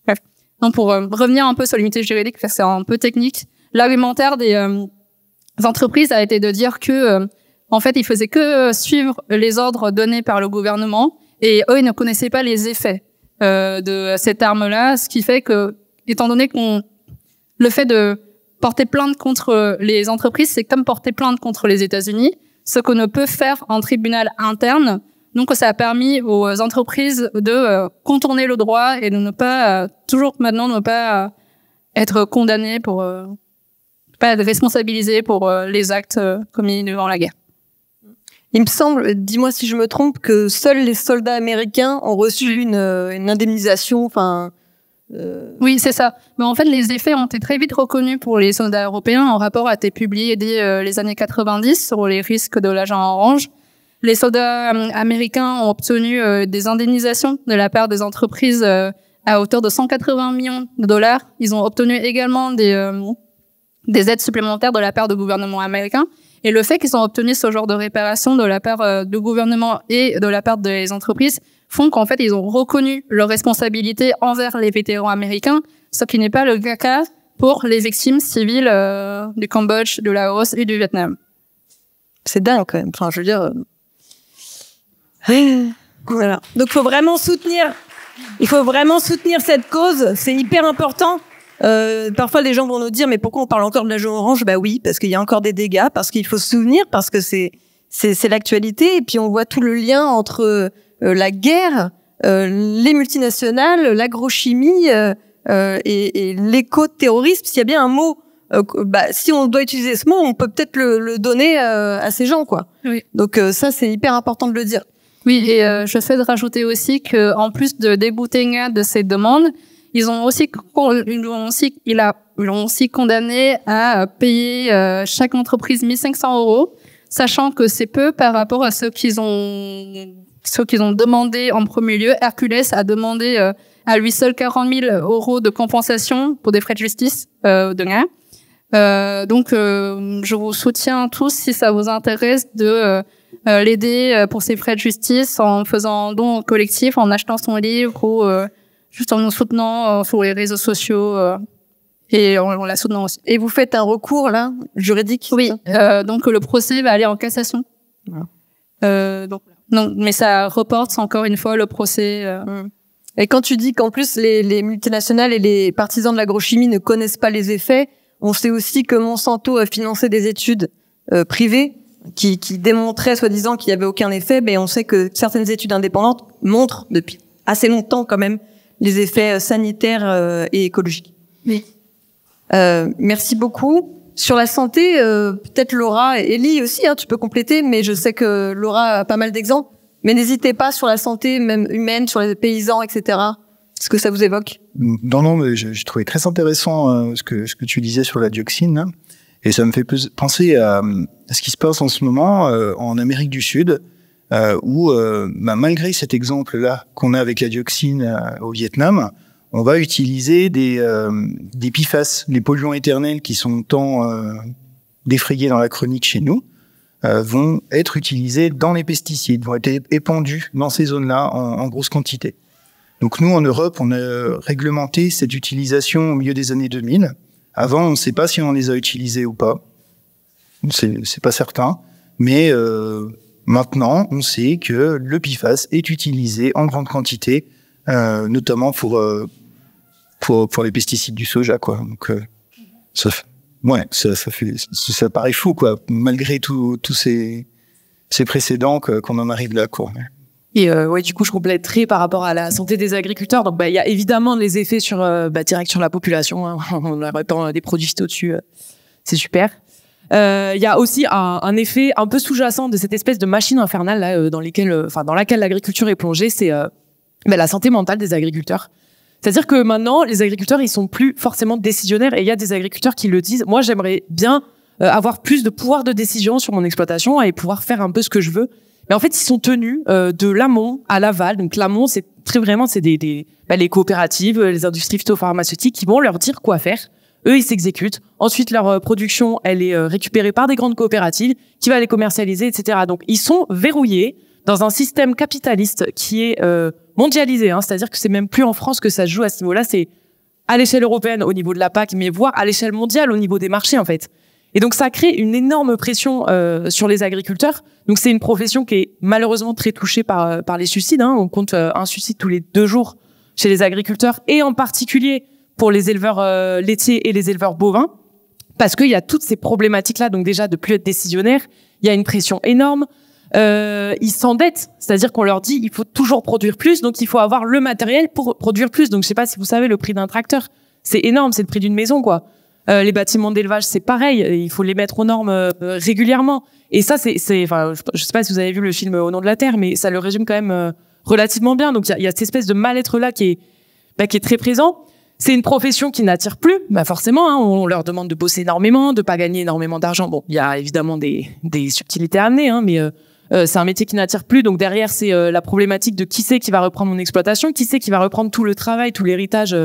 Bref. Donc, pour revenir un peu sur l'immunité juridique, c'est un peu technique, l'argumentaire des entreprises a été de dire que en fait, ils faisaient que suivre les ordres donnés par le gouvernement et eux, ils ne connaissaient pas les effets de cette arme-là, ce qui fait que, étant donné le fait de porter plainte contre les entreprises, c'est comme porter plainte contre les États-Unis, ce qu'on ne peut faire en tribunal interne. Donc, ça a permis aux entreprises de contourner le droit et de ne pas, toujours maintenant, ne pas être condamnées pour, pas être responsabilisées pour les actes commis durant la guerre. Il me semble, dis-moi si je me trompe, que seuls les soldats américains ont reçu une indemnisation, enfin... Oui, c'est ça. Mais en fait, les effets ont été très vite reconnus pour les soldats européens. Un rapport a été publié dès les années 90 sur les risques de l'agent orange. Les soldats américains ont obtenu des indemnisations de la part des entreprises à hauteur de 180 millions de dollars. Ils ont obtenu également des des aides supplémentaires de la part du gouvernement américain. Et le fait qu'ils ont obtenu ce genre de réparation de la part du gouvernement et de la part des entreprises font qu'en fait, ils ont reconnu leurs responsabilités envers les vétérans américains, ce qui n'est pas le cas pour les victimes civiles du Cambodge, du Laos et du Vietnam. C'est dingue quand même. Enfin, je veux dire... Voilà. Donc, il faut vraiment soutenir cette cause. C'est hyper important. Parfois, les gens vont nous dire, mais pourquoi on parle encore de la jaune orange? Bah oui, parce qu'il y a encore des dégâts, parce qu'il faut se souvenir, parce que c'est l'actualité. Et puis, on voit tout le lien entre la guerre, les multinationales, l'agrochimie et l'éco-terrorisme. S'il y a bien un mot, si on doit utiliser ce mot, on peut peut-être le donner à ces gens, quoi. Oui. Donc ça, c'est hyper important de le dire. Oui, et je fais de rajouter aussi que en plus de dégoûter de ces demandes, ils ont aussi condamné à payer chaque entreprise 1 500 €, sachant que c'est peu par rapport à ceux qu'ils ont demandé en premier lieu. Hercules a demandé à lui seul 40 000 € de compensation pour des frais de justice de gain. Donc, je vous soutiens tous si ça vous intéresse de l'aider pour ses frais de justice en faisant un don collectif, en achetant son livre ou juste en nous soutenant sur les réseaux sociaux et en la soutenant aussi. Et vous faites un recours là, juridique? Oui. Donc le procès va aller en cassation. Voilà. Donc, mais ça reporte encore une fois le procès. Et quand tu dis qu'en plus les multinationales et les partisans de l'agrochimie ne connaissent pas les effets, on sait aussi que Monsanto a financé des études privées qui démontraient soi-disant qu'il y avait aucun effet, mais on sait que certaines études indépendantes montrent depuis assez longtemps quand même les effets sanitaires et écologiques. Oui. Merci beaucoup. Sur la santé, peut-être Laura et Elie aussi, hein, tu peux compléter, mais je sais que Laura a pas mal d'exemples. Mais n'hésitez pas sur la santé, même humaine, sur les paysans, etc. Est-ce que ça vous évoque? Non, mais j'ai trouvé très intéressant ce que tu disais sur la dioxine, hein, et ça me fait penser à ce qui se passe en ce moment en Amérique du Sud, où malgré cet exemple-là qu'on a avec la dioxine au Vietnam, on va utiliser des PFAS, les polluants éternels qui sont tant défrayés dans la chronique chez nous, vont être utilisés dans les pesticides, vont être épandus dans ces zones-là en grosse quantité. Donc nous, en Europe, on a réglementé cette utilisation au milieu des années 2000. Avant, on ne sait pas si on les a utilisés ou pas. C'est pas certain. Mais maintenant, on sait que le PFAS est utilisé en grande quantité, notamment pour les pesticides du soja, quoi. Donc ça paraît fou, quoi, malgré tous ces précédents qu'on en arrive là, quoi. Et du coup, je compléterai par rapport à la santé des agriculteurs. Donc, il y a évidemment les effets direct sur la population. Hein. On répand des produits phyto dessus, c'est super. Il y a aussi un effet un peu sous-jacent de cette espèce de machine infernale là, dans laquelle l'agriculture est plongée, c'est la santé mentale des agriculteurs. C'est-à-dire que maintenant, les agriculteurs, ils sont plus forcément décisionnaires, et il y a des agriculteurs qui le disent. Moi, j'aimerais bien avoir plus de pouvoir de décision sur mon exploitation et pouvoir faire un peu ce que je veux. Mais en fait, ils sont tenus de l'amont à l'aval. Donc l'amont, c'est les coopératives, les industries phytopharmaceutiques qui vont leur dire quoi faire. Eux, ils s'exécutent. Ensuite, leur production, elle est récupérée par des grandes coopératives qui va les commercialiser, etc. Donc ils sont verrouillés dans un système capitaliste qui est mondialisé. Hein. C'est-à-dire que c'est même plus en France que ça se joue à ce niveau-là. C'est à l'échelle européenne au niveau de la PAC, mais voire à l'échelle mondiale au niveau des marchés, en fait. Et donc, ça crée une énorme pression sur les agriculteurs. Donc, c'est une profession qui est malheureusement très touchée par les suicides. Hein. On compte un suicide tous les 2 jours chez les agriculteurs, et en particulier pour les éleveurs laitiers et les éleveurs bovins, parce qu'il y a toutes ces problématiques-là. Donc, déjà, de plus être décisionnaire, il y a une pression énorme. Ils s'endettent, c'est-à-dire qu'on leur dit il faut toujours produire plus, donc il faut avoir le matériel pour produire plus. Donc, je sais pas si vous savez, le prix d'un tracteur, c'est énorme, c'est le prix d'une maison, quoi. Les bâtiments d'élevage, c'est pareil. Il faut les mettre aux normes régulièrement. Et ça, je sais pas si vous avez vu le film Au nom de la terre, mais ça le résume quand même relativement bien. Donc, il y a cette espèce de mal-être-là qui est très présent. C'est une profession qui n'attire plus. Forcément, hein, on leur demande de bosser énormément, de pas gagner énormément d'argent. Bon, il y a évidemment des subtilités à amener, hein, mais c'est un métier qui n'attire plus. Donc, derrière, c'est la problématique de qui c'est qui va reprendre mon exploitation, qui c'est qui va reprendre tout le travail, tout l'héritage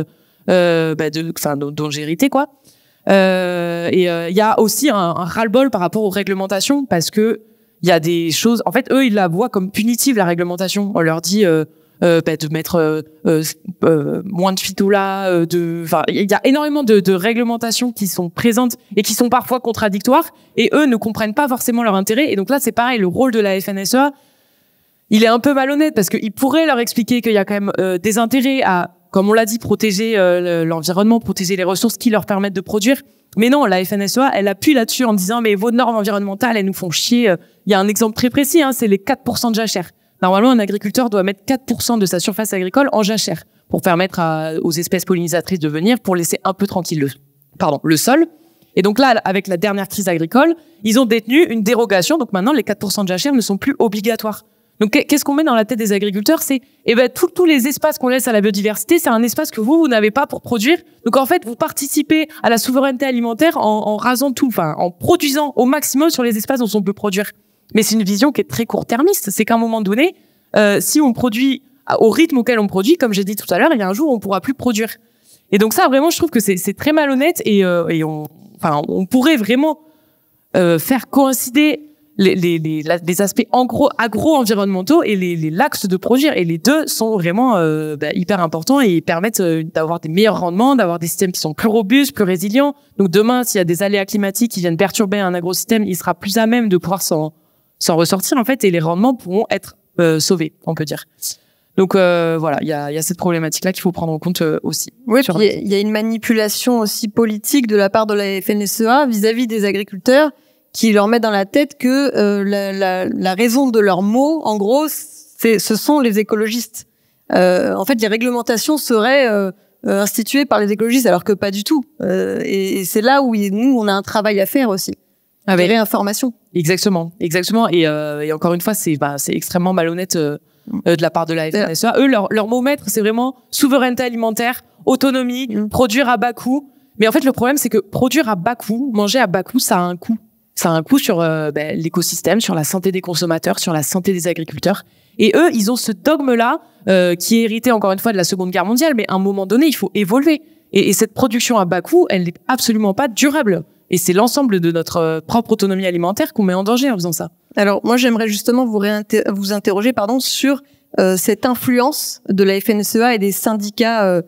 dont j'ai hérité, quoi. Il y a aussi un ras-le-bol par rapport aux réglementations, parce que il y a des choses. En fait, eux, ils la voient comme punitive, la réglementation. On leur dit de mettre moins de phytola, enfin, il y a énormément de réglementations qui sont présentes et qui sont parfois contradictoires, et eux ne comprennent pas forcément leur intérêt. Et donc là, c'est pareil, le rôle de la FNSEA, il est un peu malhonnête, parce qu'il pourrait leur expliquer qu'il y a quand même des intérêts à, comme on l'a dit, protéger l'environnement, protéger les ressources qui leur permettent de produire. Mais non, la FNSEA, elle appuie là-dessus en disant mais vos normes environnementales, elles nous font chier. Il y a un exemple très précis, c'est les 4% de jachère. Normalement, un agriculteur doit mettre 4% de sa surface agricole en jachère pour permettre aux espèces pollinisatrices de venir, pour laisser un peu tranquille le sol. Et donc là, avec la dernière crise agricole, ils ont détenu une dérogation. Donc maintenant, les 4% de jachère ne sont plus obligatoires. Donc qu'est-ce qu'on met dans la tête des agriculteurs? C'est tous les espaces qu'on laisse à la biodiversité, c'est un espace que vous n'avez pas pour produire. Donc en fait, vous participez à la souveraineté alimentaire en rasant tout, enfin en produisant au maximum sur les espaces dont on peut produire. Mais c'est une vision qui est très court-termiste. C'est qu'à un moment donné, si on produit au rythme auquel on produit, comme j'ai dit tout à l'heure, il y a un jour où on pourra plus produire. Et donc ça, vraiment, je trouve que c'est très malhonnête, et on pourrait vraiment faire coïncider les aspects agro-environnementaux et l'axe de produire. Et les deux sont vraiment hyper importants, et ils permettent d'avoir des meilleurs rendements, d'avoir des systèmes qui sont plus robustes, plus résilients. Donc demain, s'il y a des aléas climatiques qui viennent perturber un agrosystème, il sera plus à même de pouvoir s'en ressortir, en fait, et les rendements pourront être sauvés, on peut dire. Donc voilà, il y a cette problématique-là qu'il faut prendre en compte aussi. Oui, il y a une manipulation aussi politique de la part de la FNSEA vis-à-vis des agriculteurs, qui leur met dans la tête que la raison de leurs mots, en gros, ce sont les écologistes. En fait, les réglementations seraient instituées par les écologistes, alors que pas du tout. Et c'est là où nous, on a un travail à faire aussi. Avec réinformation. Exactement. Et encore une fois, c'est extrêmement malhonnête de la part de la FNSEA. Eux, leur mot maître, c'est vraiment souveraineté alimentaire, autonomie, produire à bas coût. Mais en fait, le problème, c'est que produire à bas coût, manger à bas coût, ça a un coût. Ça a un coût sur l'écosystème, sur la santé des consommateurs, sur la santé des agriculteurs. Et eux, ils ont ce dogme-là qui est hérité, encore une fois, de la Seconde Guerre mondiale. Mais à un moment donné, il faut évoluer. Et cette production à bas coût, elle n'est absolument pas durable. Et c'est l'ensemble de notre propre autonomie alimentaire qu'on met en danger en faisant ça. Alors, moi, j'aimerais justement vous interroger sur cette influence de la FNSEA et des syndicats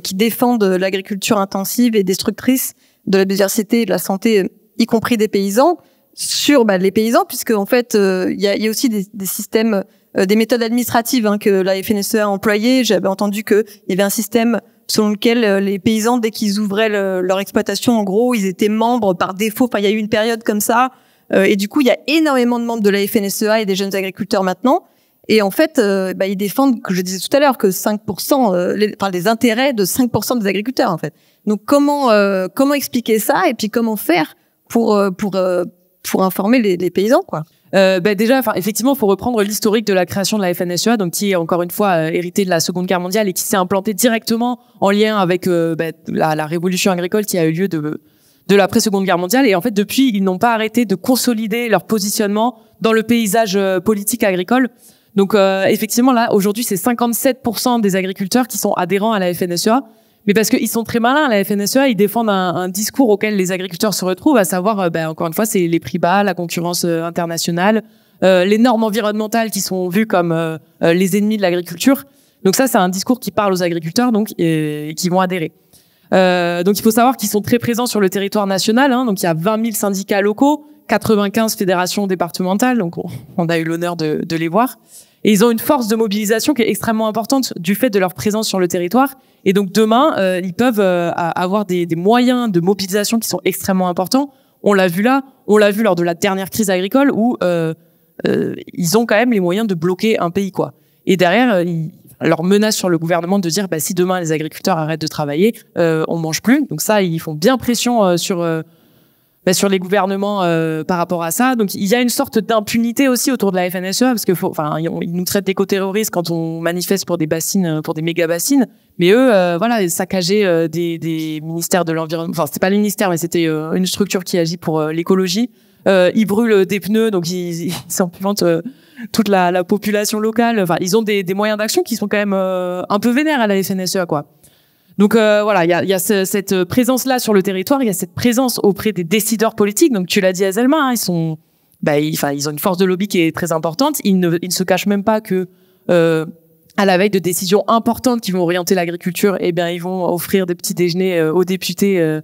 qui défendent l'agriculture intensive et destructrice de la biodiversité et de la santé, y compris des paysans, sur les paysans, puisque en fait, il y a aussi des systèmes, des méthodes administratives que la FNSEA a employées. J'avais entendu qu'il y avait un système selon lequel les paysans, dès qu'ils ouvraient leur exploitation, en gros, ils étaient membres par défaut. Enfin, il y a eu une période comme ça. Et du coup, il y a énormément de membres de la FNSEA et des jeunes agriculteurs maintenant. Et en fait, ils défendent, que je disais tout à l'heure, que 5%, les intérêts de 5% des agriculteurs, en fait. Donc, comment expliquer ça, et puis comment faire pour informer les paysans, quoi. Déjà, effectivement, il faut reprendre l'historique de la création de la FNSEA, donc qui est encore une fois hérité de la Seconde Guerre mondiale et qui s'est implanté directement en lien avec la révolution agricole qui a eu lieu de l'après-Seconde Guerre mondiale. Et en fait, depuis, ils n'ont pas arrêté de consolider leur positionnement dans le paysage politique agricole. Donc effectivement, là, aujourd'hui, c'est 57% des agriculteurs qui sont adhérents à la FNSEA. Mais parce qu'ils sont très malins, la FNSEA, ils défendent un discours auquel les agriculteurs se retrouvent, à savoir, encore une fois, c'est les prix bas, la concurrence internationale, les normes environnementales qui sont vues comme les ennemis de l'agriculture. Donc ça, c'est un discours qui parle aux agriculteurs, donc et qui vont adhérer. Donc il faut savoir qu'ils sont très présents sur le territoire national. Donc il y a 20 000 syndicats locaux, 95 fédérations départementales. Donc on a eu l'honneur de les voir. Et ils ont une force de mobilisation qui est extrêmement importante du fait de leur présence sur le territoire. Et donc demain, ils peuvent avoir des moyens de mobilisation qui sont extrêmement importants. On l'a vu lors de la dernière crise agricole où ils ont quand même les moyens de bloquer un pays, quoi. Et derrière, leur menace sur le gouvernement de dire si demain les agriculteurs arrêtent de travailler, on mange plus. Donc ça, ils font bien pression sur les gouvernements par rapport à ça. Donc il y a une sorte d'impunité aussi autour de la FNSEA, parce que ils nous traitent d'éco-terroristes quand on manifeste pour des bassines, pour des méga bassines. Mais eux, saccager des ministères de l'environnement. Enfin, c'était pas le ministère, mais c'était une structure qui agit pour l'écologie. Ils brûlent des pneus, donc ils s'empuantent toute la population locale. Enfin, ils ont des moyens d'action qui sont quand même un peu vénères à la FNSEA, quoi. Donc voilà, il y a cette présence-là sur le territoire, il y a cette présence auprès des décideurs politiques. Donc tu l'as dit, Azelma, hein, ils ont une force de lobby qui est très importante. Ils ne se cachent même pas que à la veille de décisions importantes qui vont orienter l'agriculture, eh bien ils vont offrir des petits déjeuners aux députés.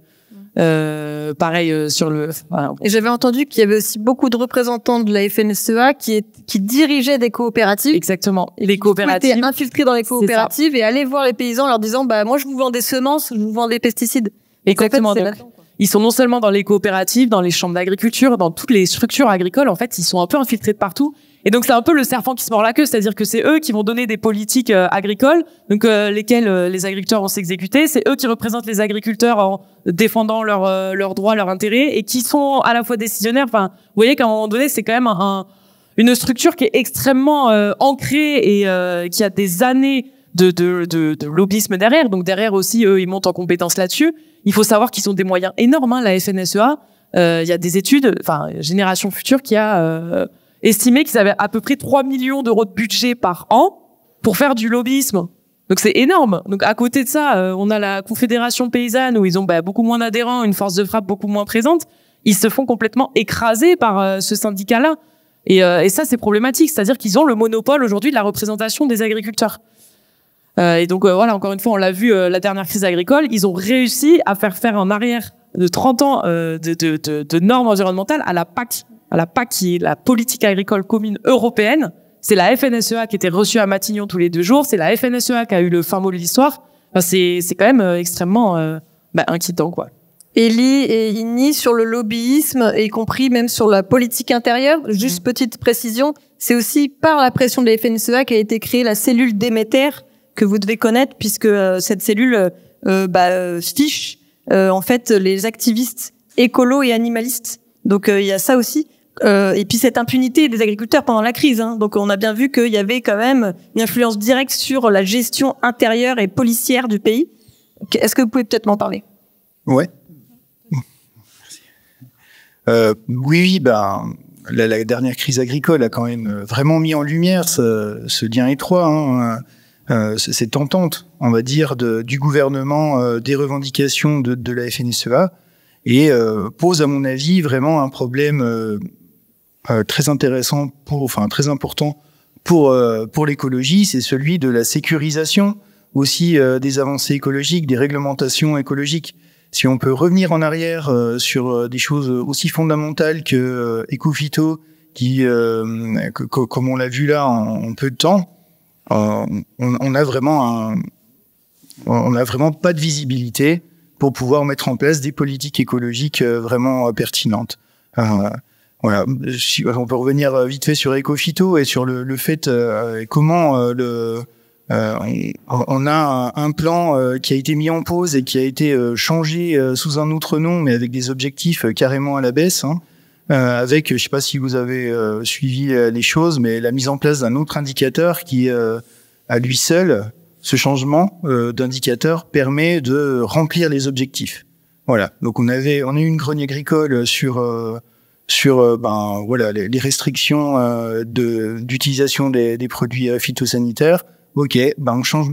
Pareil sur le. Voilà. Et j'avais entendu qu'il y avait aussi beaucoup de représentants de la FNSEA qui dirigeaient des coopératives. Exactement. Et les coopératives étaient infiltrés dans les coopératives et allaient voir les paysans en leur disant moi je vous vends des semences, je vous vends des pesticides. Exactement. En fait, donc, ils sont non seulement dans les coopératives, dans les chambres d'agriculture, dans toutes les structures agricoles. En fait, ils sont un peu infiltrés de partout. Et donc, c'est un peu le serpent qui se mord la queue, c'est-à-dire que c'est eux qui vont donner des politiques agricoles, donc lesquelles les agriculteurs vont s'exécuter. C'est eux qui représentent les agriculteurs en défendant leurs droits, leurs intérêts, et qui sont à la fois décisionnaires. Enfin, vous voyez qu'à un moment donné, c'est quand même une structure qui est extrêmement ancrée et qui a des années de lobbyisme derrière. Donc derrière aussi, eux, ils montent en compétences là-dessus. Il faut savoir qu'ils ont des moyens énormes, hein, la FNSEA. Il y a des études, Génération Future qui a estimé qu'ils avaient à peu près 3 millions d'euros de budget par an pour faire du lobbyisme. Donc c'est énorme. Donc à côté de ça, on a la Confédération paysanne où ils ont beaucoup moins d'adhérents, une force de frappe beaucoup moins présente. Ils se font complètement écraser par ce syndicat-là. Et ça, c'est problématique. C'est-à-dire qu'ils ont le monopole aujourd'hui de la représentation des agriculteurs. Et donc voilà, encore une fois, on l'a vu la dernière crise agricole, ils ont réussi à faire en arrière de 30 ans de normes environnementales à la PAC. À la PAC, qui est la politique agricole commune européenne. C'est la FNSEA qui était reçue à Matignon tous les 2 jours. C'est la FNSEA qui a eu le fin mot de l'histoire. Enfin, c'est quand même extrêmement inquiétant, quoi. Elie et Igny sur le lobbyisme, y compris même sur la politique intérieure. Juste petite précision, c'est aussi par la pression de la FNSEA qu'a été créée la cellule Déméter que vous devez connaître, puisque cette cellule fiche en fait les activistes écolos et animalistes. Donc il y a ça aussi. Et puis cette impunité des agriculteurs pendant la crise. Hein. Donc on a bien vu qu'il y avait quand même une influence directe sur la gestion intérieure et policière du pays. Est-ce que vous pouvez peut-être m'en parler? Ouais. Oui, la dernière crise agricole a quand même vraiment mis en lumière ce lien étroit, hein, cette entente, on va dire, du gouvernement, des revendications de la FNSEA, et pose, à mon avis, vraiment un problème très intéressant, très important pour l'écologie, c'est celui de la sécurisation aussi des avancées écologiques, des réglementations écologiques. Si on peut revenir en arrière sur des choses aussi fondamentales que Ecophyto, qui, comme on l'a vu là en peu de temps, on a vraiment pas de visibilité pour pouvoir mettre en place des politiques écologiques vraiment pertinentes. Voilà. On peut revenir vite fait sur Ecophyto et sur le fait comment on a un plan qui a été mis en pause et qui a été changé sous un autre nom, mais avec des objectifs carrément à la baisse, hein, avec, je sais pas si vous avez suivi les choses, mais la mise en place d'un autre indicateur qui, à lui seul, ce changement d'indicateur permet de remplir les objectifs. Voilà. Donc on a eu une grogne agricole sur les restrictions d'utilisation des produits phytosanitaires. Ok, on change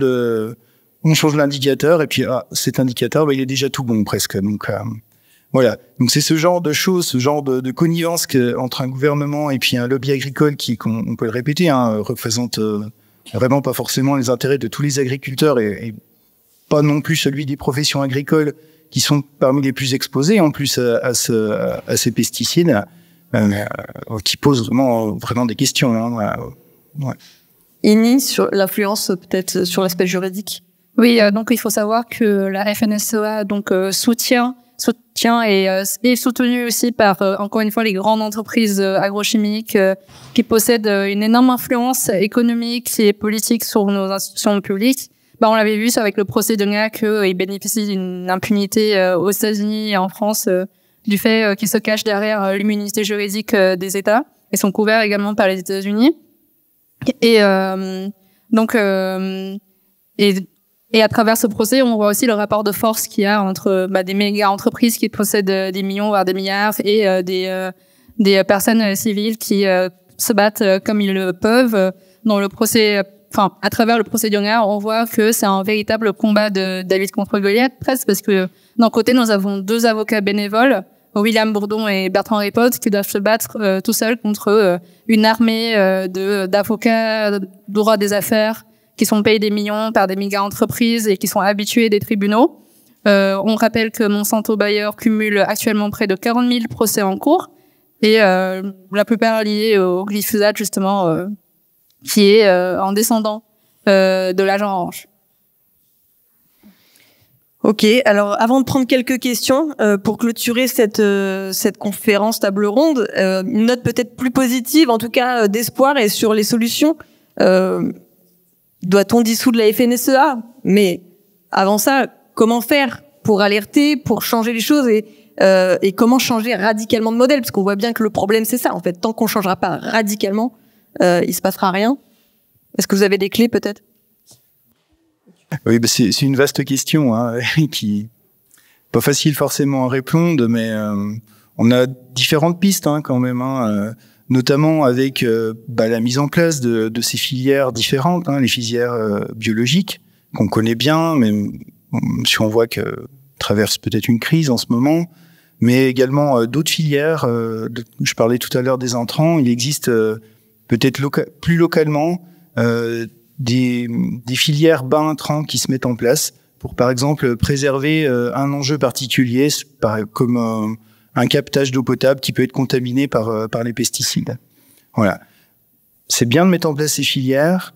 l'indicateur et puis cet indicateur, il est déjà tout bon presque. Donc voilà. Donc c'est ce genre de choses, ce genre de connivence entre un gouvernement et puis un lobby agricole qui, on peut le répéter, hein, représente vraiment pas forcément les intérêts de tous les agriculteurs et pas non plus celui des professions agricoles qui sont parmi les plus exposés en plus à ces pesticides, qui posent vraiment des questions. Hein, ouais. Igny, sur l'influence peut-être sur l'aspect juridique. Oui, donc il faut savoir que la FNSEA soutient et est soutenue aussi par encore une fois les grandes entreprises agrochimiques qui possèdent une énorme influence économique et politique sur nos institutions publiques. On l'avait vu avec le procès de Nia qu'ils bénéficient d'une impunité aux États-Unis et en France du fait qu'ils se cachent derrière l'immunité juridique des États et sont couverts également par les États-Unis. Et donc à travers ce procès, on voit aussi le rapport de force qu'il y a entre des méga entreprises qui possèdent des millions voire des milliards et des personnes civiles qui se battent comme ils le peuvent. Dans le procès à travers le procéduriat, on voit que c'est un véritable combat de David contre Goliath, presque, parce que d'un côté, nous avons 2 avocats bénévoles, William Bourdon et Bertrand Ripotte, qui doivent se battre tout seuls contre une armée d'avocats droit des affaires qui sont payés des millions par des méga entreprises et qui sont habitués des tribunaux. On rappelle que Monsanto Bayer cumule actuellement près de 40 000 procès en cours et la plupart liés au glyphosate justement, qui est en descendant de l'agent orange. Ok, alors avant de prendre quelques questions, pour clôturer cette conférence table ronde, une note peut-être plus positive, en tout cas d'espoir et sur les solutions. Doit-on dissoudre la FNSEA? Mais avant ça, comment faire pour alerter, pour changer les choses et comment changer radicalement de modèle? Parce qu'on voit bien que le problème c'est ça, en fait. Tant qu'on changera pas radicalement, il se passera rien. Est-ce que vous avez des clés peut-être? Oui, bah c'est une vaste question, hein, qui pas facile forcément à répondre, mais on a différentes pistes hein, quand même, hein, notamment avec la mise en place de ces filières différentes, hein, les filières biologiques qu'on connaît bien, même si on voit que traverse peut-être une crise en ce moment, mais également d'autres filières. Je parlais tout à l'heure des intrants. Il existe peut-être plus localement des filières bas intrants qui se mettent en place pour, par exemple, préserver un enjeu particulier, comme un captage d'eau potable qui peut être contaminé par les pesticides. Voilà. C'est bien de mettre en place ces filières,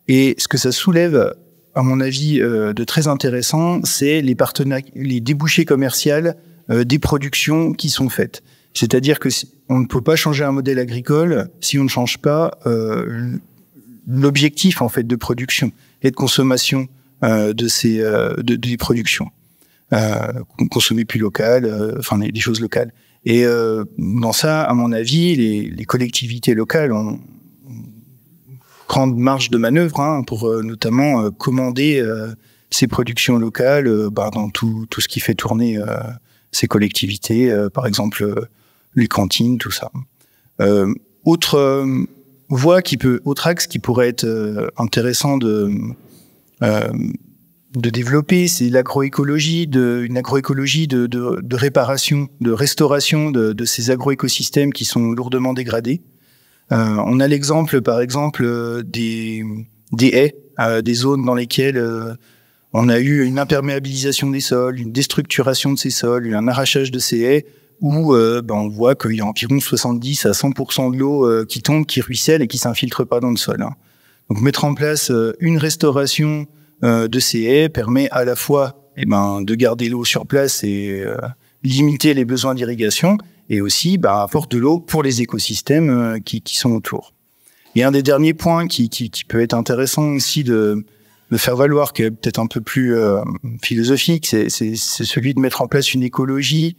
et ce que ça soulève, à mon avis, de très intéressant, c'est les débouchés commerciaux des productions qui sont faites. C'est-à-dire que on ne peut pas changer un modèle agricole si on ne change pas l'objectif en fait de production et de consommation des productions, consommer plus local, des choses locales. Et dans ça, à mon avis, les collectivités locales ont grande marge de manœuvre hein, pour notamment commander ces productions locales dans tout ce qui fait tourner ces collectivités, par exemple les cantines, tout ça. Autre axe qui pourrait être intéressant de développer, c'est l'agroécologie, une agroécologie de réparation, de restauration de ces agroécosystèmes qui sont lourdement dégradés. On a l'exemple, par exemple, des haies, des zones dans lesquelles on a eu une imperméabilisation des sols, une déstructuration de ces sols, un arrachage de ces haies, où on voit qu'il y a environ 70 à 100% de l'eau qui tombe, qui ruisselle et qui s'infiltre pas dans le sol. Hein. Donc mettre en place une restauration de ces haies permet à la fois de garder l'eau sur place et limiter les besoins d'irrigation, et aussi apporte de l'eau pour les écosystèmes qui sont autour. Et un des derniers points qui peut être intéressant aussi de faire valoir, qui est peut-être un peu plus philosophique, c'est celui de mettre en place une écologie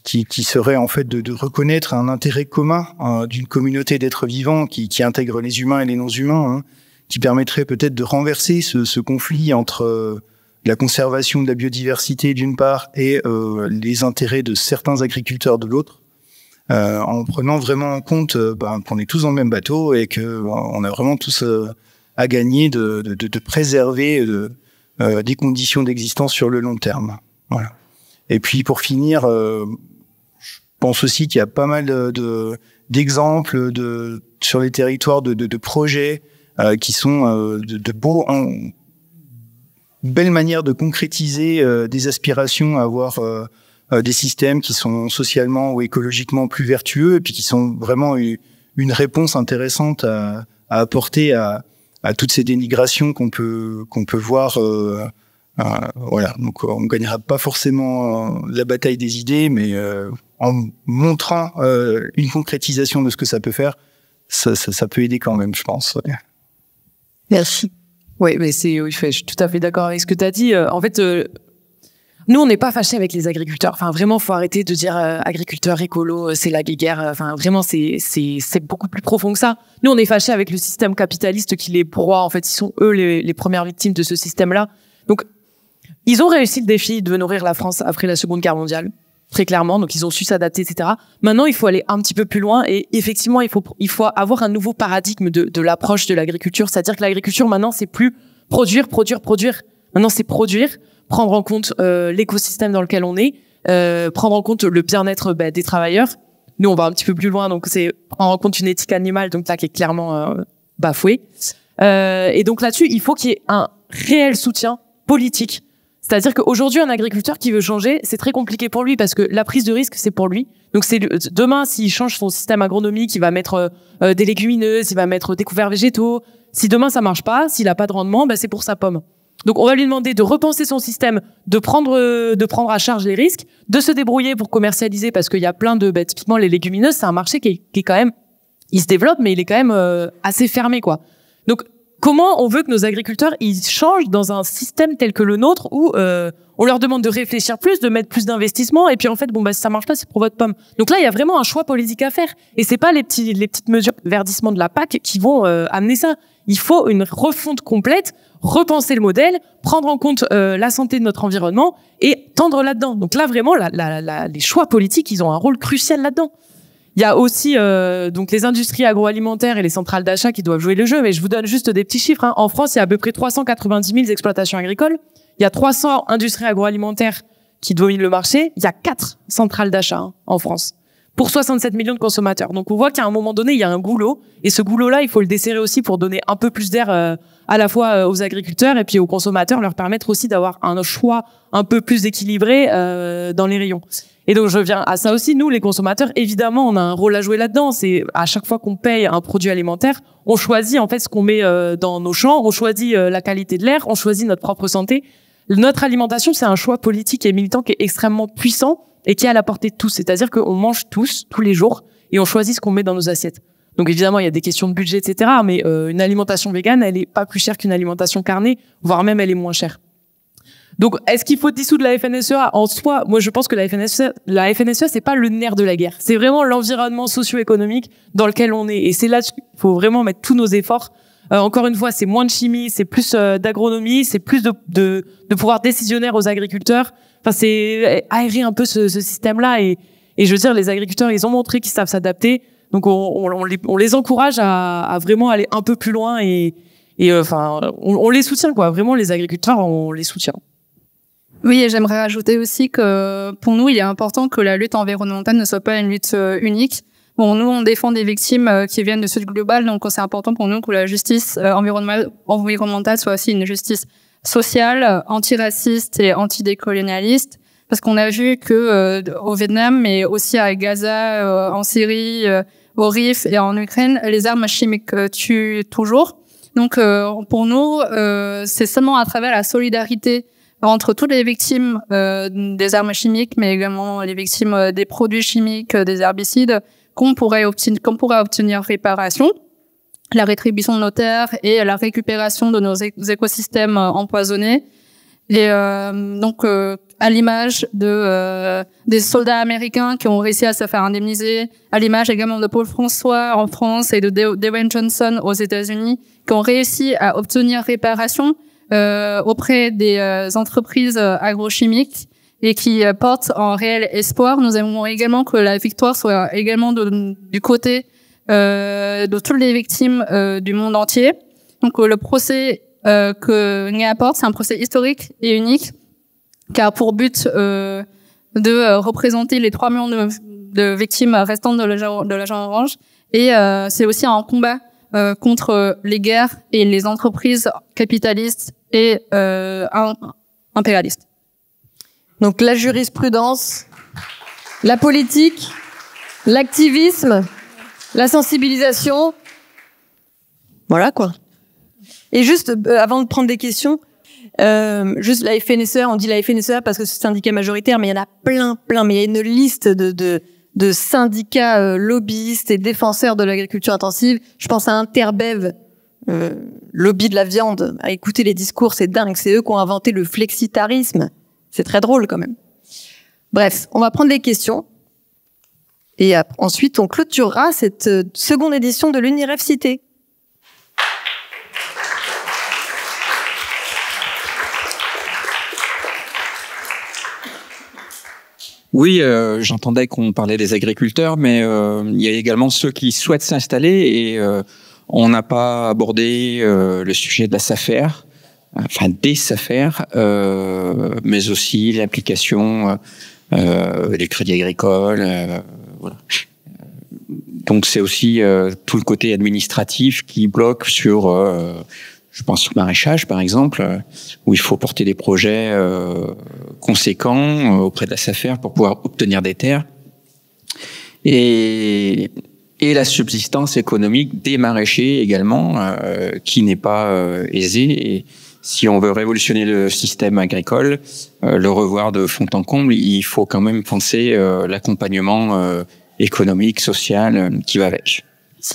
qui serait en fait de reconnaître un intérêt commun d'une communauté d'êtres vivants qui intègre les humains et les non-humains, hein, qui permettrait peut-être de renverser ce conflit entre la conservation de la biodiversité d'une part et les intérêts de certains agriculteurs de l'autre, en prenant vraiment en compte qu'on est tous dans le même bateau et que on a vraiment tous à gagner de préserver des conditions d'existence sur le long terme. Voilà. Et puis pour finir, je pense aussi qu'il y a pas mal d'exemples sur les territoires de projets qui sont de belles manières de concrétiser des aspirations à avoir des systèmes qui sont socialement ou écologiquement plus vertueux, et puis qui sont vraiment une réponse intéressante à apporter à toutes ces dénigrations qu'on peut voir. Voilà, donc on ne gagnera pas forcément la bataille des idées, mais en montrant une concrétisation de ce que ça peut faire, ça peut aider quand même, je pense. Ouais. Merci. Oui, mais je suis tout à fait d'accord avec ce que tu as dit. En fait, nous, on n'est pas fâchés avec les agriculteurs. Enfin, vraiment, faut arrêter de dire agriculteurs, écolos, c'est la guerre. Enfin, vraiment, c'est beaucoup plus profond que ça. Nous, on est fâchés avec le système capitaliste qui les broie. En fait, ils sont eux les premières victimes de ce système-là. Donc, ils ont réussi le défi de nourrir la France après la Seconde Guerre mondiale. très clairement. Donc, ils ont su s'adapter, etc. Maintenant, il faut aller un petit peu plus loin et effectivement, il faut avoir un nouveau paradigme de l'approche de l'agriculture. C'est-à-dire que l'agriculture, maintenant, c'est plus produire. Maintenant, c'est produire, prendre en compte l'écosystème dans lequel on est, prendre en compte le bien-être des travailleurs. Nous, on va un petit peu plus loin, donc c'est prendre en compte une éthique animale, donc là, qui est clairement bafouée. Et donc là-dessus, il faut qu'il y ait un réel soutien politique. C'est-à-dire qu'aujourd'hui, un agriculteur qui veut changer, c'est très compliqué pour lui parce que la prise de risque, c'est pour lui. Donc demain, s'il change son système agronomique, il va mettre des légumineuses, il va mettre des couverts végétaux. Si demain ça marche pas, s'il a pas de rendement, c'est pour sa pomme. Donc on va lui demander de repenser son système, de prendre à charge les risques, de se débrouiller pour commercialiser parce qu'il y a plein de typiquement les légumineuses, c'est un marché qui est quand même, il se développe mais il est quand même assez fermé quoi. Donc comment on veut que nos agriculteurs ils changent dans un système tel que le nôtre où on leur demande de réfléchir plus, de mettre plus d'investissement et puis en fait si ça marche pas c'est pour votre pomme. Donc là il y a vraiment un choix politique à faire et c'est pas les petites mesures de verdissement de la PAC qui vont amener ça. Il faut une refonte complète, repenser le modèle, prendre en compte la santé de notre environnement et tendre là-dedans. Donc là vraiment les choix politiques ils ont un rôle crucial là-dedans. Il y a aussi donc les industries agroalimentaires et les centrales d'achat qui doivent jouer le jeu, mais je vous donne juste des petits chiffres. En France, il y a à peu près 390 000 exploitations agricoles. Il y a 300 industries agroalimentaires qui dominent le marché. Il y a 4 centrales d'achat en France pour 67 millions de consommateurs. Donc on voit qu'à un moment donné, il y a un goulot. Et ce goulot-là, il faut le desserrer aussi pour donner un peu plus d'air à la fois aux agriculteurs et puis aux consommateurs, leur permettre aussi d'avoir un choix un peu plus équilibré dans les rayons. Et donc je viens à ça aussi, nous les consommateurs, évidemment, on a un rôle à jouer là-dedans. C'est à chaque fois qu'on paye un produit alimentaire, on choisit en fait ce qu'on met dans nos champs, on choisit la qualité de l'air, on choisit notre propre santé. Notre alimentation, c'est un choix politique et militant qui est extrêmement puissant et qui est à la portée de tous. C'est-à-dire qu'on mange tous les jours et on choisit ce qu'on met dans nos assiettes. Donc évidemment, il y a des questions de budget, etc. Mais une alimentation végane, elle est pas plus chère qu'une alimentation carnée, voire même elle est moins chère. Donc, est-ce qu'il faut dissoudre la FNSEA? En soi, moi, je pense que la FNSEA, c'est pas le nerf de la guerre. C'est vraiment l'environnement socio-économique dans lequel on est. Et c'est là qu'il faut vraiment mettre tous nos efforts. Encore une fois, c'est moins de chimie, c'est plus d'agronomie, c'est plus de pouvoir décisionnaire aux agriculteurs. Enfin, c'est aérer un peu ce système-là. Et je veux dire, les agriculteurs, ils ont montré qu'ils savent s'adapter. Donc, on les encourage à vraiment aller un peu plus loin on les soutient, quoi. Vraiment, les agriculteurs, on les soutient. Oui, et j'aimerais rajouter aussi que pour nous, il est important que la lutte environnementale ne soit pas une lutte unique. Bon, nous, on défend des victimes qui viennent de Sud global, donc c'est important pour nous que la justice environnementale soit aussi une justice sociale, antiraciste et antidécolonialiste, parce qu'on a vu que au Vietnam, mais aussi à Gaza, en Syrie, au Rif et en Ukraine, les armes chimiques tuent toujours. Donc, pour nous, c'est seulement à travers la solidarité entre toutes les victimes des armes chimiques, mais également les victimes des produits chimiques, des herbicides, qu'on pourra obtenir réparation, la rétribution de nos terres et la récupération de nos écosystèmes empoisonnés. Et donc, à l'image des soldats américains qui ont réussi à se faire indemniser, à l'image également de Paul François en France et de Dwayne Johnson aux États-Unis, qui ont réussi à obtenir réparation auprès des entreprises agrochimiques et qui portent en réel espoir. Nous aimerions également que la victoire soit également du côté de toutes les victimes du monde entier. Donc le procès que NIA apporte, c'est un procès historique et unique, car pour but de représenter les 3 millions de victimes restantes de l'agent orange, et c'est aussi un combat contre les guerres et les entreprises capitalistes et impérialistes. Donc la jurisprudence, la politique, l'activisme, la sensibilisation, voilà quoi. Et juste avant de prendre des questions, juste la FNSEA, on dit la FNSEA parce que c'est un syndicat majoritaire, mais il y en a plein, mais il y a une liste de syndicats lobbyistes et défenseurs de l'agriculture intensive. Je pense à Interbev, lobby de la viande. À écouter les discours, c'est dingue. C'est eux qui ont inventé le flexitarisme. C'est très drôle quand même. Bref, on va prendre les questions. Et ensuite, on clôturera cette seconde édition de l'Uniref Cité. Oui, j'entendais qu'on parlait des agriculteurs, mais il y a également ceux qui souhaitent s'installer et on n'a pas abordé le sujet de la SAFER, enfin des SAFER, mais aussi l'application des crédits agricoles. Voilà. Donc c'est aussi tout le côté administratif qui bloque sur, je pense au maraîchage par exemple, où il faut porter des projets conséquents auprès de la SAFER pour pouvoir obtenir des terres. Et la subsistance économique des maraîchers également, qui n'est pas aisée. Et si on veut révolutionner le système agricole, le revoir de fond en comble, il faut quand même penser l'accompagnement économique, social qui va avec.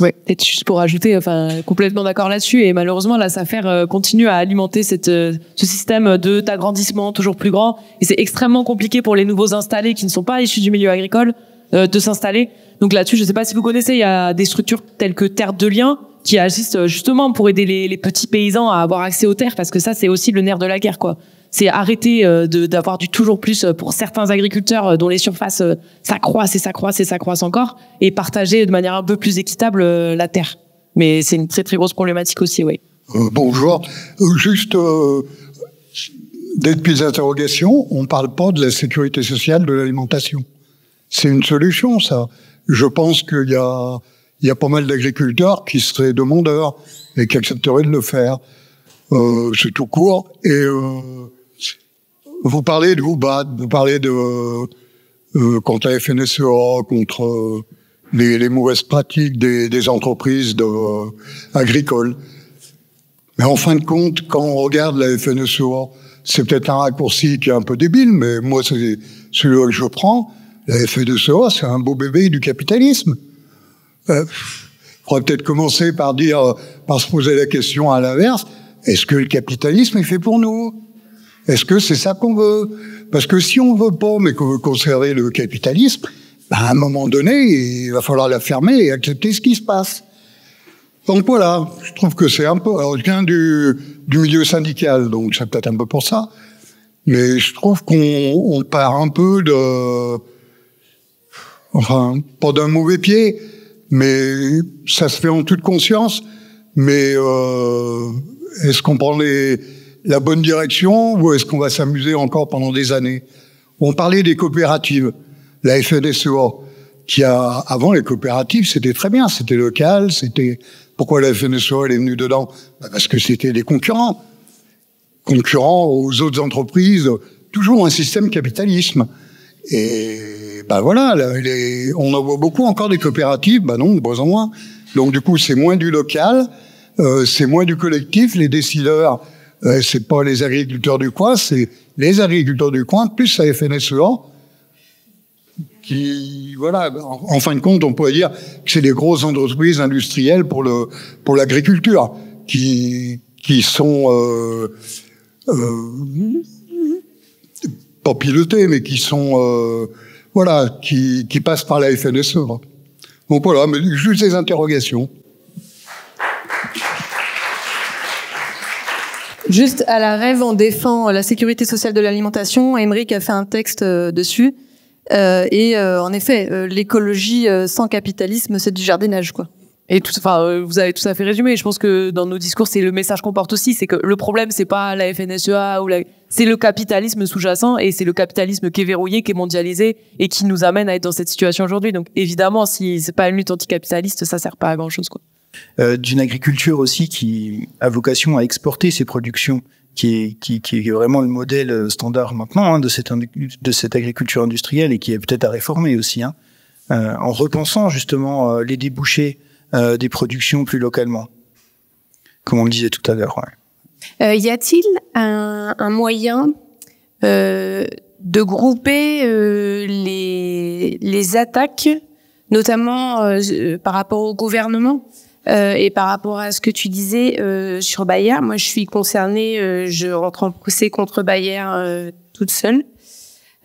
Ouais, peut-être juste pour ajouter, complètement d'accord là-dessus. Et malheureusement, la SAFER continue à alimenter ce système d'agrandissement toujours plus grand. Et c'est extrêmement compliqué pour les nouveaux installés qui ne sont pas issus du milieu agricole de s'installer. Donc là-dessus, je ne sais pas si vous connaissez, il y a des structures telles que Terre de Liens qui agissent justement pour aider les petits paysans à avoir accès aux terres, parce que ça, c'est aussi le nerf de la guerre, quoi. C'est arrêter d'avoir du toujours plus pour certains agriculteurs dont les surfaces s'accroissent encore, et partager de manière un peu plus équitable la terre. Mais c'est une très très grosse problématique aussi, oui. Bonjour. Juste des petites interrogations. On ne parle pas de la sécurité sociale de l'alimentation. C'est une solution, ça. Je pense qu'il y a pas mal d'agriculteurs qui seraient demandeurs et qui accepteraient de le faire. C'est tout court. Et vous parlez de vous battre, vous parlez de contre la FNSEA, contre les mauvaises pratiques des entreprises agricoles. Mais en fin de compte, quand on regarde la FNSEA, c'est peut-être un raccourci qui est un peu débile, mais moi, c'est celui que je prends. La FNSEA, c'est un beau bébé du capitalisme. Faudrait peut-être commencer par se poser la question à l'inverse. Est-ce que le capitalisme est fait pour nous? Est-ce que c'est ça qu'on veut? Parce que si on veut pas, mais qu'on veut conserver le capitalisme, à un moment donné, il va falloir la fermer et accepter ce qui se passe. Donc voilà, je trouve que c'est un peu... Alors, je viens du milieu syndical, donc c'est peut-être un peu pour ça. Mais je trouve qu'on part un peu enfin, pas d'un mauvais pied, mais ça se fait en toute conscience. Mais est-ce qu'on prend la bonne direction ou est-ce qu'on va s'amuser encore pendant des années? On parlait des coopératives, la FNSEA, avant les coopératives, c'était très bien, c'était local, c'était... Pourquoi la FNSEA elle est venue dedans? Parce que c'était des concurrents aux autres entreprises, toujours un système capitalisme. Et voilà, on en voit beaucoup encore des coopératives, non, de moins en moins. Donc du coup, c'est moins du local, c'est moins du collectif. Les décideurs, c'est pas les agriculteurs du coin, c'est les agriculteurs du coin plus la FNSEA. Qui, voilà, en fin de compte, on pourrait dire que c'est des grosses entreprises industrielles pour l'agriculture qui sont pas pilotées, mais qui sont qui passent par la FNSEA. Donc voilà, mais juste des interrogations. Juste à la rêve, on défend la sécurité sociale de l'alimentation. Aymeric a fait un texte dessus. En effet, l'écologie sans capitalisme, c'est du jardinage, quoi. Et vous avez tout à fait résumé. Je pense que dans nos discours, c'est le message qu'on porte aussi, c'est que le problème, c'est pas la FNSEA c'est le capitalisme sous-jacent, et c'est le capitalisme qui est verrouillé, qui est mondialisé et qui nous amène à être dans cette situation aujourd'hui. Donc évidemment, si c'est pas une lutte anticapitaliste, ça sert pas à grand chose, quoi. D'une agriculture aussi qui a vocation à exporter ses productions, qui est vraiment le modèle standard maintenant de cette agriculture industrielle, et qui est peut-être à réformer aussi, en repensant justement les débouchés des productions plus localement, comme on le disait tout à l'heure. Ouais. Y a-t-il un moyen de grouper les attaques, notamment par rapport au gouvernement et par rapport à ce que tu disais sur Bayer? Moi, je suis concernée, je rentre en procès contre Bayer toute seule.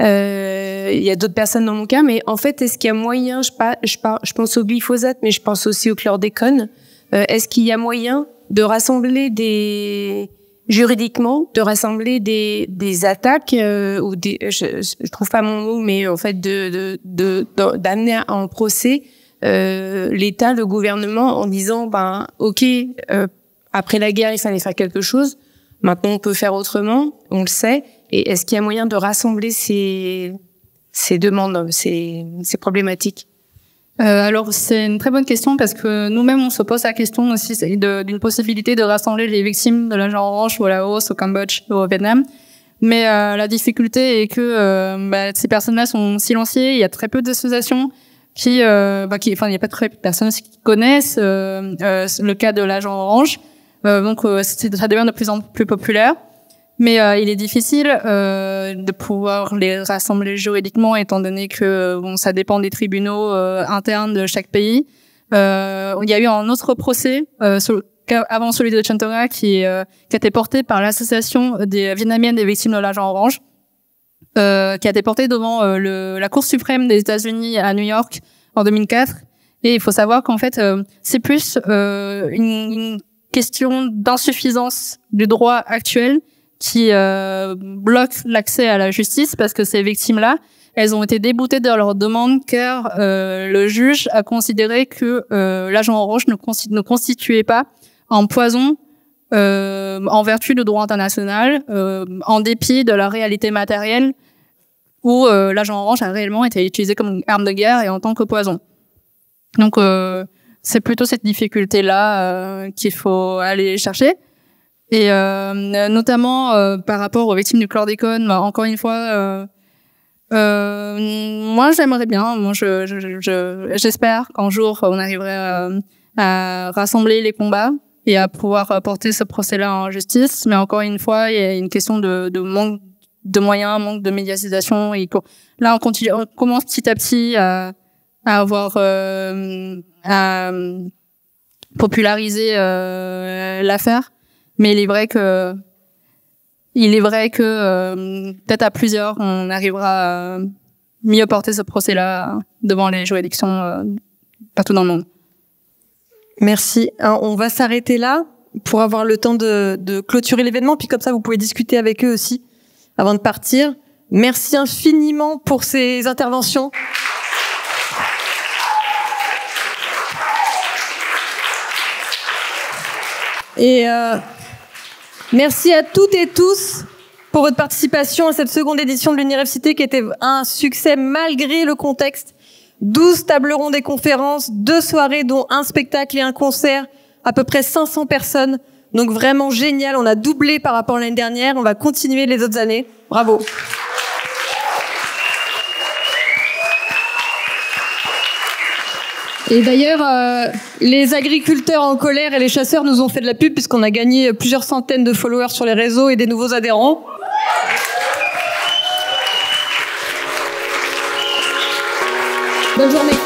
Il y a d'autres personnes dans mon cas, mais en fait, est-ce qu'il y a moyen, je pense au glyphosate, mais je pense aussi au chlordécone, est-ce qu'il y a moyen de rassembler des juridiquement de rassembler des attaques ou des je trouve pas mon mot, mais en fait d'amener en procès l'État, le gouvernement, en disant ok, après la guerre il fallait faire quelque chose, maintenant on peut faire autrement, on le sait, et est-ce qu'il y a moyen de rassembler ces demandes, ces problématiques? Alors c'est une très bonne question parce que nous-mêmes on se pose la question aussi d'une possibilité de rassembler les victimes de l'agent orange au Laos, au Cambodge, au Vietnam. Mais la difficulté est que ces personnes-là sont silenciées. Il y a très peu d'associations il y a pas très peu de personnes qui connaissent le cas de l'agent orange. Donc ça devient de plus en plus populaire. Mais il est difficile de pouvoir les rassembler juridiquement, étant donné que ça dépend des tribunaux internes de chaque pays. Il y a eu un autre procès avant celui de Chantoga qui a été porté par l'association des Vietnamiennes des victimes de l'agent orange, qui a été porté devant la Cour suprême des États-Unis à New York en 2004. Et il faut savoir qu'en fait, c'est plus une question d'insuffisance du droit actuel qui bloque l'accès à la justice, parce que ces victimes-là, elles ont été déboutées de leur demande car le juge a considéré que l'agent orange ne constituait pas un poison en vertu du droit international, en dépit de la réalité matérielle où l'agent orange a réellement été utilisé comme une arme de guerre et en tant que poison. Donc c'est plutôt cette difficulté-là qu'il faut aller chercher. Et notamment par rapport aux victimes du chlordécone, encore une fois, moi j'aimerais bien, j'espère qu'un jour on arriverait à rassembler les combats et à pouvoir porter ce procès-là en justice. Mais encore une fois, il y a une question de manque de moyens, manque de médiatisation. Et là, on commence petit à petit à avoir à populariser l'affaire. Mais il est vrai que peut-être à plusieurs, on arrivera à mieux porter ce procès-là devant les juridictions partout dans le monde. Merci. Alors, on va s'arrêter là pour avoir le temps de clôturer l'événement, puis comme ça vous pouvez discuter avec eux aussi avant de partir. Merci infiniment pour ces interventions. Et merci à toutes et tous pour votre participation à cette seconde édition de l'Université qui était un succès malgré le contexte. 12 tables rondes et conférences, 2 soirées dont un spectacle et un concert, à peu près 500 personnes. Donc vraiment génial, on a doublé par rapport à l'année dernière, on va continuer les autres années. Bravo. Et d'ailleurs, les agriculteurs en colère et les chasseurs nous ont fait de la pub puisqu'on a gagné plusieurs centaines de followers sur les réseaux et des nouveaux adhérents. Bonne journée.